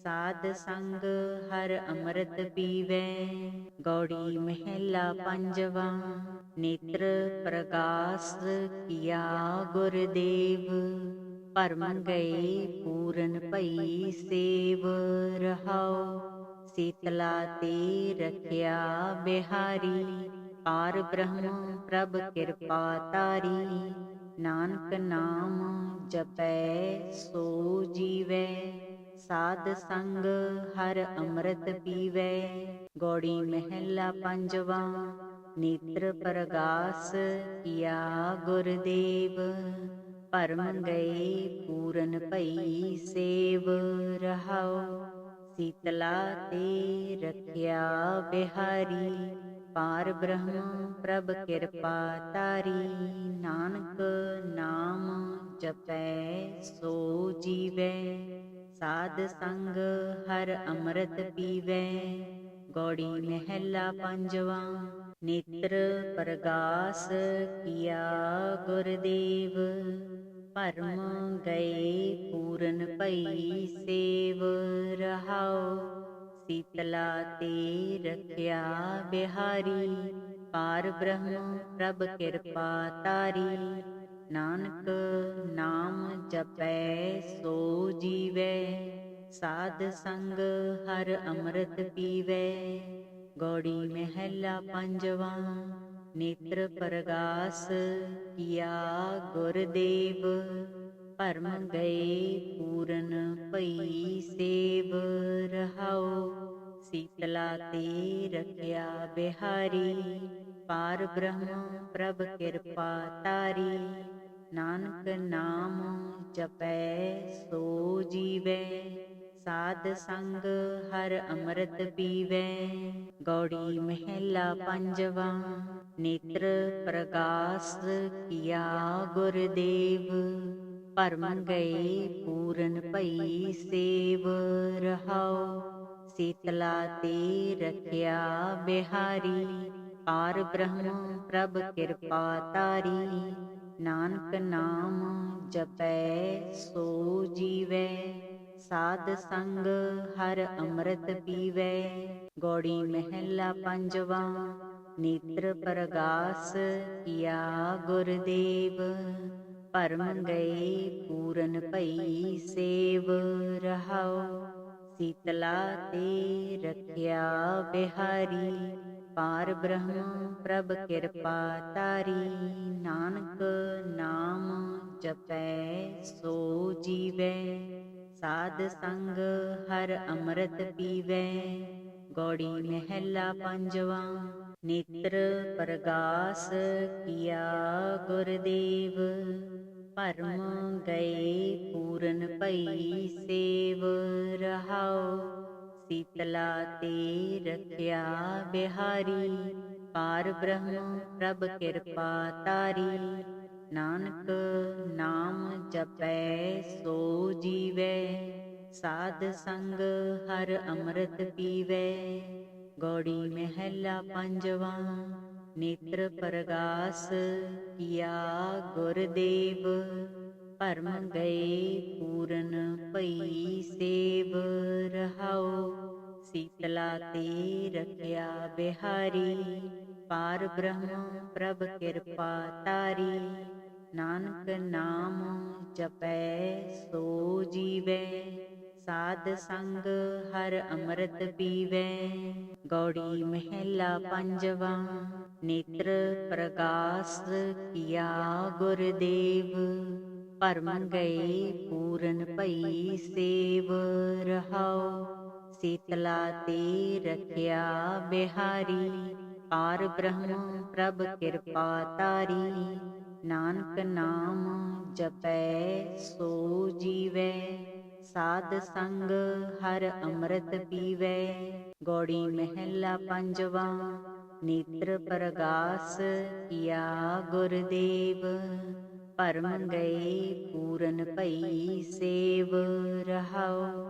ਸਾਧ ਸੰਗ ਹਰ ਅੰਮ੍ਰਿਤ ਪੀਵੈ। ਗੌੜੀ ਮਹਿਲਾ ਪੰਜਵਾ। ਨੇਤਰ ਪ੍ਰਗਾਸ ਕੀਆ ਗੁਰਦੇਵ, ਭਰਮ ਗਏ ਪੂਰਨ ਭਈ ਸੇਵ। ਰਹਾਉ ਸੀਤਲਾ ਤੇ ਰਖਿਆ ਬਿਹਾਰੀ, ਪਾਰ ਬ੍ਰਹਮ ਪ੍ਰਭ ਕਿਰਪਾ ਤਾਰੀ। ਨਾਨਕ ਨਾਮ ਜਪੈ ਸੋ ਜੀਵੈ, ਸਾਧ ਸੰਗ ਹਰ ਅੰਮ੍ਰਿਤ ਪੀਵੈ। ਗੌੜੀ ਮਹਿਲਾ ਪੰਜਵਾ। ਨੇਤਰ ਪ੍ਰਗਾਸ ਕੀਆ ਗੁਰਦੇਵ, ਭਰਮ ਗਏ ਪੂਰਨ ਭਈ ਸੇਵ। ਰਹਾਉ ਸੀਤਲਾ ਤੇ ਰਖਿਆ ਬਿਹਾਰੀ, ਪਾਰ ਬ੍ਰਹਮ ਪ੍ਰਭ ਕਿਰਪਾ ਤਾਰੀ। ਨਾਨਕ ਨਾਮ ਜਪੈ ਸੋ ਜੀਵੈ, ਸਾਧ ਸੰਗ ਹਰ ਅੰਮ੍ਰਿਤ ਪੀਵੈ। ਗੌੜੀ ਮਹਿਲਾ ਪੰਜਵਾ। ਨੇਤਰ ਪ੍ਰਗਾਸ ਕੀਆ ਗੁਰਦੇਵ, ਭਰਮ ਗਏ ਪੂਰਨ ਭਈ ਸੇਵ। ਰਹਾਉ ਸੀਤਲਾ ਤੇ ਰਖਿਆ ਬਿਹਾਰੀ, ਪਾਰ ਬ੍ਰਹਮ ਪ੍ਰਭ ਕਿਰਪਾ ਤਾਰੀ। ਨਾਨਕ ਨਾਮ ਜਪੈ ਸੋ ਜੀਵੈ, ਸਾਧ ਸੰਗ ਹਰ ਅੰਮ੍ਰਿਤ ਪੀਵੈ। ਗੌੜੀ ਮਹਿਲਾ ਪੰਜਵਾ। ਨੇਤਰ ਪ੍ਰਗਾਸ ਕੀਆ ਗੁਰਦੇਵ, ਭਰਮ ਗਏ ਪੂਰਨ ਭਈ ਸੇਵ। ਰਹਾਉ ਸੀਤਲਾ ਤੇ ਰਖਿਆ ਬਿਹਾਰੀ, ਪਾਰ ਬ੍ਰਹਮ ਪ੍ਰਭ ਕਿਰਪਾ ਤਾਰੀ। ਨਾਨਕ ਨਾਮ ਜਪੈ ਸੋ ਜੀਵੈ, ਸਾਧ ਸੰਗ ਹਰ ਅੰਮ੍ਰਿਤ ਪੀਵੈ। ਗੌੜੀ ਮਹਿਲਾ ਪੰਜਵਾ। ਨੇਤਰ ਪ੍ਰਗਾਸ ਕੀਆ ਗੁਰਦੇਵ, ਭਰਮ ਗਏ ਪੂਰਨ ਭਈ ਸੇਵ। ਰਹਾਉ ਸੀਤਲਾ ਤੇ ਰਖਿਆ ਬਿਹਾਰੀ, ਪਾਰ ਬ੍ਰਹਮ ਪ੍ਰਭ ਕਿਰਪਾ ਤਾਰੀ। ਨਾਨਕ ਨਾਮ ਜਪੈ ਸੋ ਜੀਵੈ, ਸਾਧ ਸੰਗ ਹਰ ਅੰਮ੍ਰਿਤ ਪੀਵੈ। ਗੌੜੀ ਮਹਿਲਾ ਪੰਜਵਾ। ਨੇਤਰ ਪ੍ਰਗਾਸ ਕੀਆ ਗੁਰਦੇਵ, ਭਰਮ ਗਏ ਪੂਰਨ ਭਈ ਸੇਵ। ਰਹਾਉ ਸੀਤਲਾ ਤੇ ਰਖਿਆ ਬਿਹਾਰੀ, ਪਾਰ ਬ੍ਰਹਮ ਪ੍ਰਭ ਕਿਰਪਾ ਤਾਰੀ। ਨਾਨਕ ਨਾਮ ਜਪੈ ਸੋ ਜੀਵੈ, ਸਾਧ ਸੰਗ ਹਰ ਅੰਮ੍ਰਿਤ ਪੀਵੈ। ਗੌੜੀ ਮਹਿਲਾ ਪੰਜਵਾ। ਨੇਤਰ ਪ੍ਰਗਾਸ ਕੀਆ ਗੁਰਦੇਵ, ਭਰਮ ਗਏ ਪੂਰਨ ਭਈ ਸੇਵ। ਰਹਾਉ ਸੀਤਲਾ ਤੇ ਰਖਿਆ ਬਿਹਾਰੀ, ਪਾਰ ਬ੍ਰਹਮ ਪ੍ਰਭ ਕਿਰਪਾ ਤਾਰੀ। ਨਾਨਕ ਨਾਮ ਜਪੈ ਸੋ ਜੀਵੈ, ਸਾਧ ਸੰਗ ਹਰ ਅੰਮ੍ਰਿਤ ਪੀਵੈ। ਗੌੜੀ ਮਹਿਲਾ ਪੰਜਵਾ। ਨੇਤਰ ਪ੍ਰਗਾਸ ਕੀਆ ਗੁਰਦੇਵ, ਭਰਮ ਗਏ ਪੂਰਨ ਭਈ ਸੇਵ। ਰਹਾਉ ਸੀਤਲਾ ਤੇ ਰਖਿਆ ਬਿਹਾਰੀ, ਪਾਰ ਬ੍ਰਹਮ ਪ੍ਰਭ ਕਿਰਪਾ ਤਾਰੀ। ਨਾਨਕ ਨਾਮ ਜਪੈ ਸੋ ਜੀਵੈ, ਸਾਧ ਸੰਗ ਹਰ ਅੰਮ੍ਰਿਤ ਪੀਵੈ। ਗੌੜੀ ਮਹਿਲਾ ਪੰਜਵਾ। ਨੇਤਰ ਪ੍ਰਗਾਸ ਕੀਆ ਗੁਰਦੇਵ, ਭਰਮ ਗਏ ਪੂਰਨ ਭਈ ਸੇਵ। ਰਹਾਉ ਸੀਤਲਾ ਤੇ ਰਖਿਆ ਬਿਹਾਰੀ, ਪਾਰ ਬ੍ਰਹਮ ਪ੍ਰਭ ਕਿਰਪਾ ਤਾਰੀ। ਨਾਨਕ ਨਾਮ ਜਪੈ ਸੋ ਜੀਵੈ, ਸਾਧ ਸੰਗ ਹਰ ਅੰਮ੍ਰਿਤ ਪੀਵੈ। ਗੌੜੀ ਮਹਿਲਾ ਪੰਜਵਾ। ਨੇਤਰ ਪ੍ਰਗਾਸ ਕੀਆ ਗੁਰਦੇਵ, ਭਰਮ ਗਏ ਪੂਰਨ ਭਈ ਸੇਵ। ਰਹਾਉ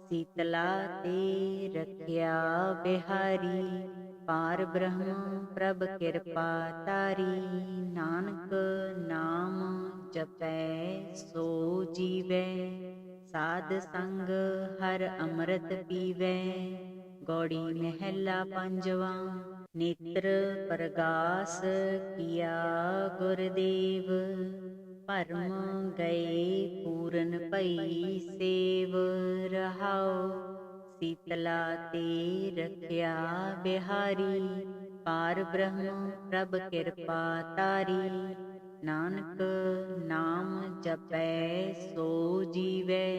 ਸੀਤਲਾ ਤੇ ਰਖਿਆ ਬਿਹਾਰੀ, ਪਾਰ ਬ੍ਰਹਮ ਪ੍ਰਭ ਕਿਰਪਾ ਤਾਰੀ। ਨਾਨਕ ਨਾਮ ਜਪੈ ਸੋ ਜੀਵੈ, ਸਾਧ ਸੰਗ ਹਰ ਅੰਮ੍ਰਿਤ ਪੀਵੈ। ਗੌੜੀ ਮਹਿਲਾ ਪੰਜਵਾ। ਨੇਤਰ ਪ੍ਰਗਾਸ ਕੀਆ ਗੁਰਦੇਵ, ਭਰਮ ਗਏ ਪੂਰਨ ਭਈ ਸੇਵ। ਰਹਾਉ ਸੀਤਲਾ ਤੇ ਰਖਿਆ ਬਿਹਾਰੀ, ਪਾਰ ਬ੍ਰਹਮ ਪ੍ਰਭ ਕਿਰਪਾ ਤਾਰੀ। ਨਾਨਕ ਨਾਮ ਜਪੈ ਸੋ ਜੀਵੈ,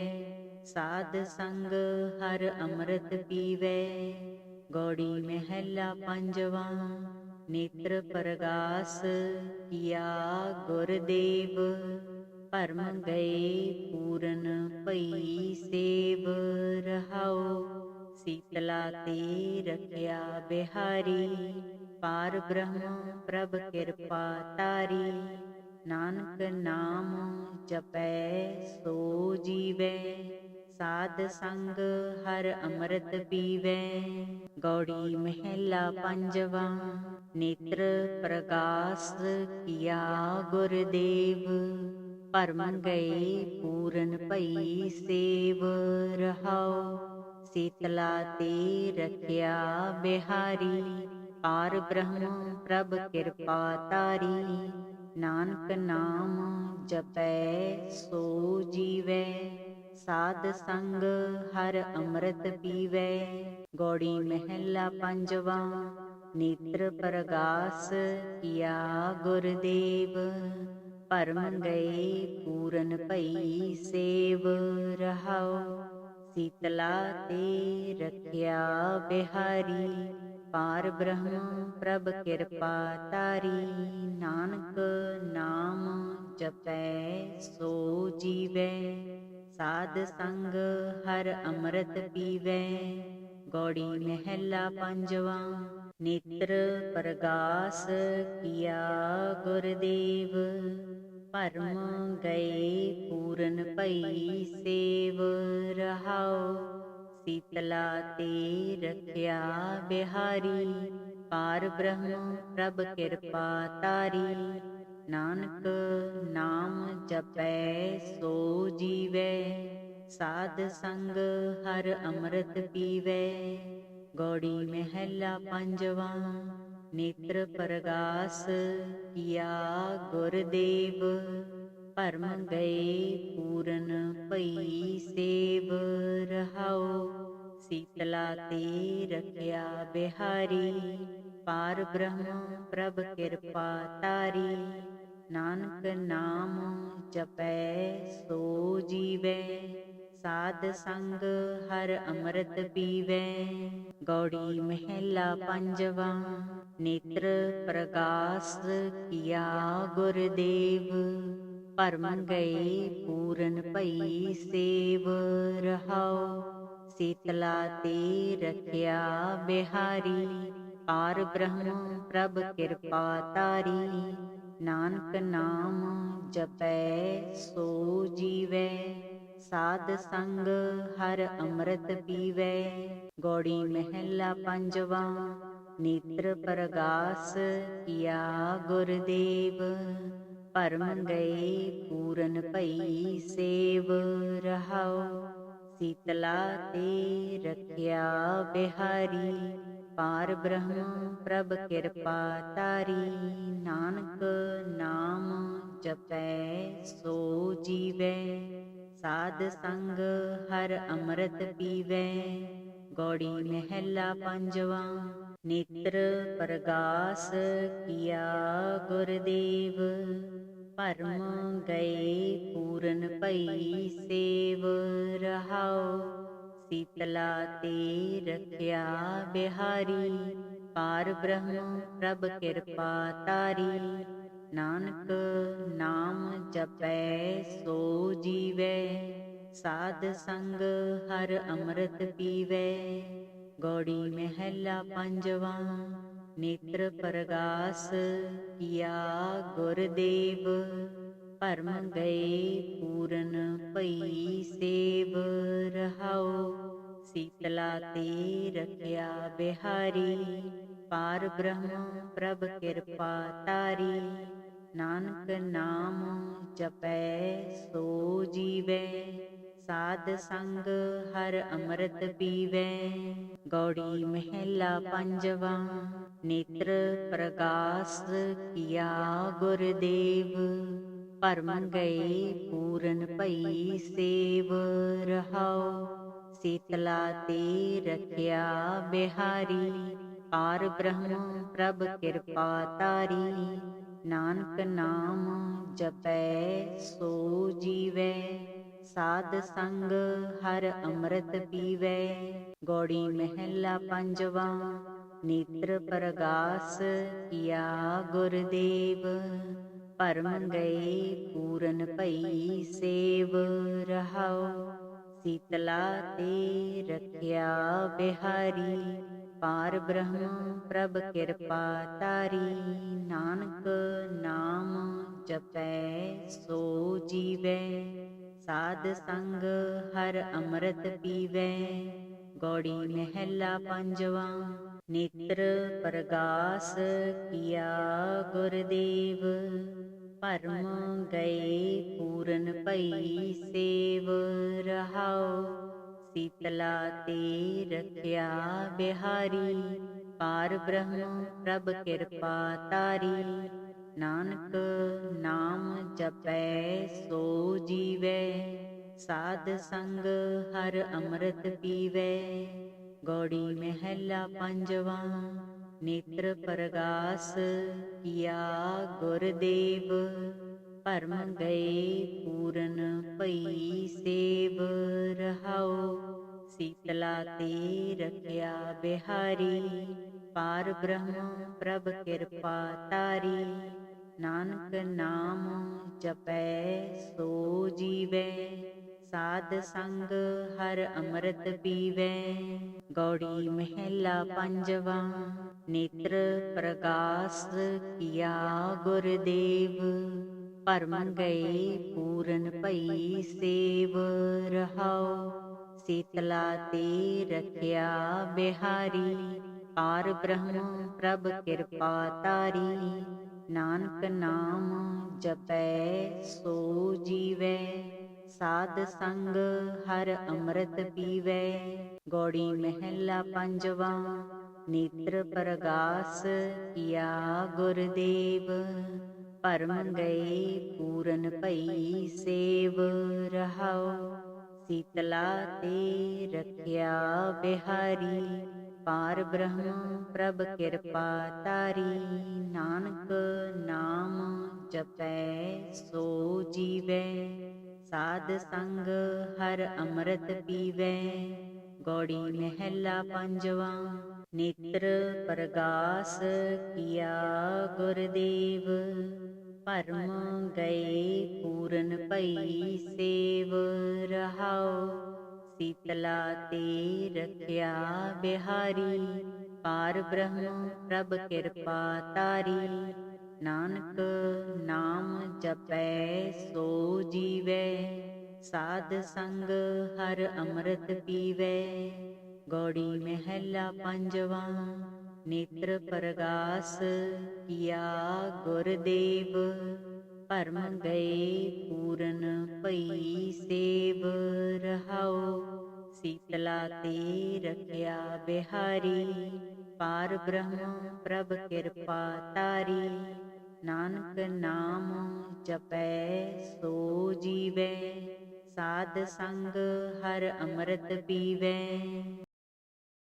ਸਾਧ ਸੰਗ ਹਰ ਅੰਮ੍ਰਿਤ ਪੀਵੈ। ਗੌੜੀ ਮਹਿਲਾ ਪੰਜਵਾ। ਨੇਤਰ ਪ੍ਰਗਾਸ ਕੀਆ ਗੁਰਦੇਵ, ਭਰਮ ਗਏ ਪੂਰਨ ਭਈ ਸੇਵ। ਰਹਾਉ ਸੀਤਲਾ ਤੇ ਰਖਿਆ ਬਿਹਾਰੀ, ਪਾਰ ਬ੍ਰਹਮ ਪ੍ਰਭ ਕਿਰਪਾ ਤਾਰੀ। ਨਾਨਕ ਨਾਮ ਜਪੈ ਸੋ ਜੀਵੈ, ਸਾਧ ਸੰਗ ਹਰ ਅੰਮ੍ਰਿਤ ਪੀਵੈ। ਗੌੜੀ ਮਹਿਲਾ ਪੰਜਵਾ। ਨੇਤਰ ਪ੍ਰਗਾਸ ਕੀਆ ਗੁਰਦੇਵ, ਭਰਮ ਗਏ ਪੂਰਨ ਭਈ ਸੇਵ। ਰਹਾਉ ਸੀਤਲਾ ਤੇ ਰਖਿਆ ਬਿਹਾਰੀ, ਪਾਰ ਬ੍ਰਹਮ ਪ੍ਰਭ ਕਿਰਪਾ ਤਾਰੀ। ਨਾਨਕ ਨਾਮ ਜਪੈ ਸੋ ਜੀਵੈ, ਸਾਧ ਸੰਗ ਹਰ ਅੰਮ੍ਰਿਤ ਪੀਵੈ। ਗੌੜੀ ਮਹਿਲਾ ਪੰਜਵਾ। ਨੇਤਰ ਪ੍ਰਗਾਸ ਕੀਆ ਗੁਰਦੇਵ, ਭਰਮ ਗਏ ਪੂਰਨ ਭਈ ਸੇਵ। ਰਹਾਉ ਸੀਤਲਾ ਤੇ ਰਖਿਆ ਬਿਹਾਰੀ, ਪਾਰ ਬ੍ਰਹਮ ਪ੍ਰਭ ਕਿਰਪਾ ਤਾਰੀ। ਨਾਨਕ ਨਾਮ ਜਪੈ ਸੋ ਜੀਵੈ, ਸਾਧ ਸੰਗ ਹਰ ਅੰਮ੍ਰਿਤ ਪੀਵੈ। ਗੌੜੀ ਮਹਿਲਾ ਪੰਜਵਾ। ਨੇਤਰ ਪ੍ਰਗਾਸ ਕੀਆ ਗੁਰਦੇਵ, ਭਰਮ ਗਏ ਪੂਰਨ ਭਈ ਸੇਵ। ਰਹਾਉ ਸੀਤਲਾ ਤੇ ਰਖਿਆ ਬਿਹਾਰੀ, ਪਾਰ ਬ੍ਰਹਮ ਪ੍ਰਭ ਕਿਰਪਾ ਤਾਰੀ। ਨਾਨਕ ਨਾਮ ਜਪੈ ਸੋ ਜੀਵੈ, ਸਾਧ ਸੰਗ ਹਰ ਅੰਮ੍ਰਿਤ ਪੀਵੈ। ਗੌੜੀ ਮਹਿਲਾ ਪੰਜਵਾ। ਨੇਤਰ ਪ੍ਰਗਾਸ ਕੀਆ ਗੁਰਦੇਵ, ਭਰਮ ਗਏ ਪੂਰਨ ਭਈ ਸੇਵ। ਰਹਾਉ ਸੀਤਲਾ ਤੇ ਰਖਿਆ ਬਿਹਾਰੀ, ਪਾਰ ਬ੍ਰਹਮ ਪ੍ਰਭ ਕਿਰਪਾ ਤਾਰੀ। ਨਾਨਕ ਨਾਮ ਜਪੈ ਸੋ ਜੀਵੈ, ਸਾਧ ਸਾਧ ਸੰਗ ਹਰ ਅੰਮ੍ਰਿਤ ਪੀਵੈ। ਗੌੜੀ ਮਹਿਲਾ ਪੰਜਵਾ। ਨੇਤਰ ਪ੍ਰਗਾਸ ਕੀਆ ਗੁਰਦੇਵ, ਭਰਮ ਗਏ ਪੂਰਨ ਭਈ ਸੇਵ। ਰਹਾਉ ਸੀਤਲਾ ਤੇ ਰਖਿਆ ਬਿਹਾਰੀ, ਪਾਰ ਬ੍ਰਹਮ ਪ੍ਰਭ ਕਿਰਪਾ ਤਾਰੀ। ਨਾਨਕ ਨਾਮ ਜਪੈ ਸੋ ਜੀਵੈ, ਸਾਧ ਸੰਗ ਹਰ ਅੰਮ੍ਰਿਤ ਪੀਵੈ। ਗੌੜੀ ਮਹਿਲਾ ਪੰਜਵਾ। ਨੇਤਰ ਪ੍ਰਗਾਸ ਕੀਆ ਗੁਰਦੇਵ, ਭਰਮ ਗਏ ਪੂਰਨ ਭਈ ਸੇਵ। ਰਹਾਉ ਸੀਤਲਾ ਤੇ ਰਖਿਆ ਬਿਹਾਰੀ, ਪਾਰ ਬ੍ਰਹਮ ਪ੍ਰਭ ਕਿਰਪਾ ਤਾਰੀ। ਨਾਨਕ ਨਾਮ ਜਪੈ ਸੋ ਜੀਵੈ, ਸਾਧ ਸੰਗ ਹਰ ਅੰਮ੍ਰਿਤ ਪੀਵੈ। ਗੌੜੀ ਮਹਿਲਾ ਪੰਜਵਾ। ਨੇਤਰ ਪ੍ਰਗਾਸ ਕੀਆ ਗੁਰਦੇਵ, ਭਰਮ ਗਏ ਪੂਰਨ ਭਈ ਸੇਵ। ਰਹਾਉ ਸੀਤਲਾ ਤੇ ਰਖਿਆ ਬਿਹਾਰੀ, ਪਾਰ ਬ੍ਰਹਮ ਪ੍ਰਭ ਕਿਰਪਾ ਤਾਰੀ। ਨਾਨਕ ਨਾਮ ਜਪੈ ਸੋ ਜੀਵੈ, ਸਾਧ ਸੰਗ ਹਰ ਅੰਮ੍ਰਿਤ ਪੀਵੈ। ਗੌੜੀ ਮਹਿਲਾ ਪੰਜਵਾ। ਨੇਤਰ ਪ੍ਰਗਾਸ ਕੀਆ ਗੁਰਦੇਵ, ਭਰਮ ਗਏ ਪੂਰਨ ਭਈ ਸੇਵ। ਰਹਾਉ ਸੀਤਲਾ ਤੇ ਰਖਿਆ ਬਿਹਾਰੀ, ਪਾਰ ਬ੍ਰਹਮ ਪ੍ਰਭ ਕਿਰਪਾ ਤਾਰੀ। ਨਾਨਕ ਨਾਮ ਜਪੈ ਸੋ ਜੀਵੈ, ਸਾਧ ਸੰਗ ਹਰ ਅੰਮ੍ਰਿਤ ਪੀਵੈ। ਗੌੜੀ ਮਹਿਲਾ ਪੰਜਵਾ। ਨੇਤਰ ਪ੍ਰਗਾਸ ਕੀਆ ਗੁਰਦੇਵ, ਭਰਮ ਗਏ ਪੂਰਨ ਭਈ ਸੇਵ। ਰਹਾਉ ਸੀਤਲਾ ਤੇ ਰਖਿਆ ਬਿਹਾਰੀ, ਪਾਰ ਬ੍ਰਹਮ ਪ੍ਰਭ ਕਿਰਪਾ ਤਾਰੀ। ਨਾਨਕ ਨਾਮ ਜਪੈ ਸੋ ਜੀਵੈ, ਸਾਧ ਸੰਗ ਹਰ ਅੰਮ੍ਰਿਤ ਪੀਵੈ। ਗੌੜੀ ਮਹਿਲਾ ਪੰਜਵਾ। ਨੇਤਰ ਪ੍ਰਗਾਸ ਕੀਆ ਗੁਰਦੇਵ, ਭਰਮ ਗਏ ਪੂਰਨ ਭਈ ਸੇਵ। ਰਹਾਉ ਸੀਤਲਾ ਤੇ ਰਖਿਆ ਬਿਹਾਰੀ, ਪਾਰ ਬ੍ਰਹਮ ਪ੍ਰਭ ਕਿਰਪਾ ਤਾਰੀ। ਨਾਨਕ ਨਾਮ ਜਪੈ ਸੋ ਜੀਵੈ, ਸਾਧ ਸੰਗ ਹਰ ਅੰਮ੍ਰਿਤ ਪੀਵੈ। ਗੌੜੀ ਮਹਿਲਾ ਪੰਜਵਾ। ਨੇਤਰ ਪ੍ਰਗਾਸ ਕੀਆ ਗੁਰਦੇਵ, ਭਰਮ ਗਏ ਪੂਰਨ ਭਈ ਸੇਵ। ਰਹਾਉ ਸੀਤਲਾ ਤੇ ਰਖਿਆ ਬਿਹਾਰੀ, ਪਾਰ ਬ੍ਰਹਮ ਪ੍ਰਭ ਕਿਰਪਾ ਤਾਰੀ। ਨਾਨਕ ਨਾਮ ਜਪੈ ਸੋ ਜੀਵੈ, ਸਾਧ ਸੰਗ ਹਰ ਅੰਮ੍ਰਿਤ ਪੀਵੈ। ਗੌੜੀ ਮਹਿਲਾ ਪੰਜਵਾ। ਨੇਤਰ ਪ੍ਰਗਾਸ ਕੀਆ ਗੁਰਦੇਵ, ਭਰਮ ਗਏ ਪੂਰਨ ਭਈ ਸੇਵ। ਰਹਾਉ ਸੀਤਲਾ ਤੇ ਰਖਿਆ ਬਿਹਾਰੀ, ਪਾਰ ਬ੍ਰਹਮ ਪ੍ਰਭ ਕਿਰਪਾ ਤਾਰੀ। ਨਾਨਕ ਨਾਮ ਜਪੈ ਸੋ ਜੀਵੈ, ਸਾਧ ਸੰਗ ਹਰ ਅੰਮ੍ਰਿਤ ਪੀਵੈ। ਗੌੜੀ ਮਹਿਲਾ ਪੰਜਵਾ। ਨੇਤਰ ਪ੍ਰਗਾਸ ਕੀਆ ਗੁਰਦੇਵ, ਭਰਮ ਗਏ ਪੂਰਨ ਭਈ ਸੇਵ। ਰਹਾਉ ਸੀਤਲਾ ਤੇ ਰਖਿਆ ਬਿਹਾਰੀ, ਪਾਰ ਬ੍ਰਹਮ ਪ੍ਰਭ ਕਿਰਪਾ ਤਾਰੀ। ਨਾਨਕ ਨਾਮ ਜਪੈ ਸੋ ਜੀਵੈ, ਸਾਧ ਸੰਗ ਹਰ ਅੰਮ੍ਰਿਤ ਪੀਵੈ। ਗੌੜੀ ਮਹਿਲਾ ਪੰਜਵਾ। ਨੇਤਰ ਪ੍ਰਗਾਸ ਕੀਆ ਗੁਰਦੇਵ, ਭਰਮ ਗਏ ਪੂਰਨ ਭਈ ਸੇਵ। ਰਹਾਉ ਸੀਤਲਾ ਤੇ ਰਖਿਆ ਬਿਹਾਰੀ, ਪਾਰ ਬ੍ਰਹਮ ਪ੍ਰਭ ਕਿਰਪਾ ਤਾਰੀ। ਨਾਨਕ ਨਾਮ ਜਪੈ ਸੋ ਜੀਵੈ, ਸਾਧ ਸੰਗ ਹਰ ਅੰਮ੍ਰਿਤ ਪੀਵੈ। ਗੌੜੀ ਮਹਿਲਾ ਪੰਜਵਾ। ਨੇਤਰ ਪ੍ਰਗਾਸ ਕੀਆ ਗੁਰਦੇਵ। ਭਰਮ ਗਏ ਪੂਰਨ ਭਈ ਸੇਵ। ਰਹਾਉ ਸੀਤਲਾ ਤੇ ਰਖਿਆ ਬਿਹਾਰੀ। ਪਾਰ ਬ੍ਰਹਮ ਪ੍ਰਭ ਕਿਰਪਾ ਤਾਰੀ। ਨਾਨਕ ਨਾਮ ਜਪੈ ਸੋ ਜੀਵੈ। ਸਾਧ ਸੰਗ ਹਰ ਅੰਮ੍ਰਿਤ ਪੀਵੈ। ਗੌੜੀ ਮਹਿਲਾ ਪੰਜਵਾ। ਨੇਤਰ ਪ੍ਰਗਾਸ ਕੀਆ ਗੁਰਦੇਵ। ਭਰਮ ਗਏ ਪੂਰਨ ਭਈ ਸੇਵ। ਰਹਾਉ ਸੀਤਲਾ ਤੇ ਰਖਿਆ ਬਿਹਾਰੀ। ਪਾਰ ਬ੍ਰਹਮ ਪ੍ਰਭ ਕਿਰਪਾ ਤਾਰੀ। ਨਾਨਕ ਨਾਮ ਜਪੈ ਸੋ ਜੀਵੈ। ਸਾਧ ਸੰਗ ਹਰ ਅੰਮ੍ਰਿਤ ਪੀਵੈ।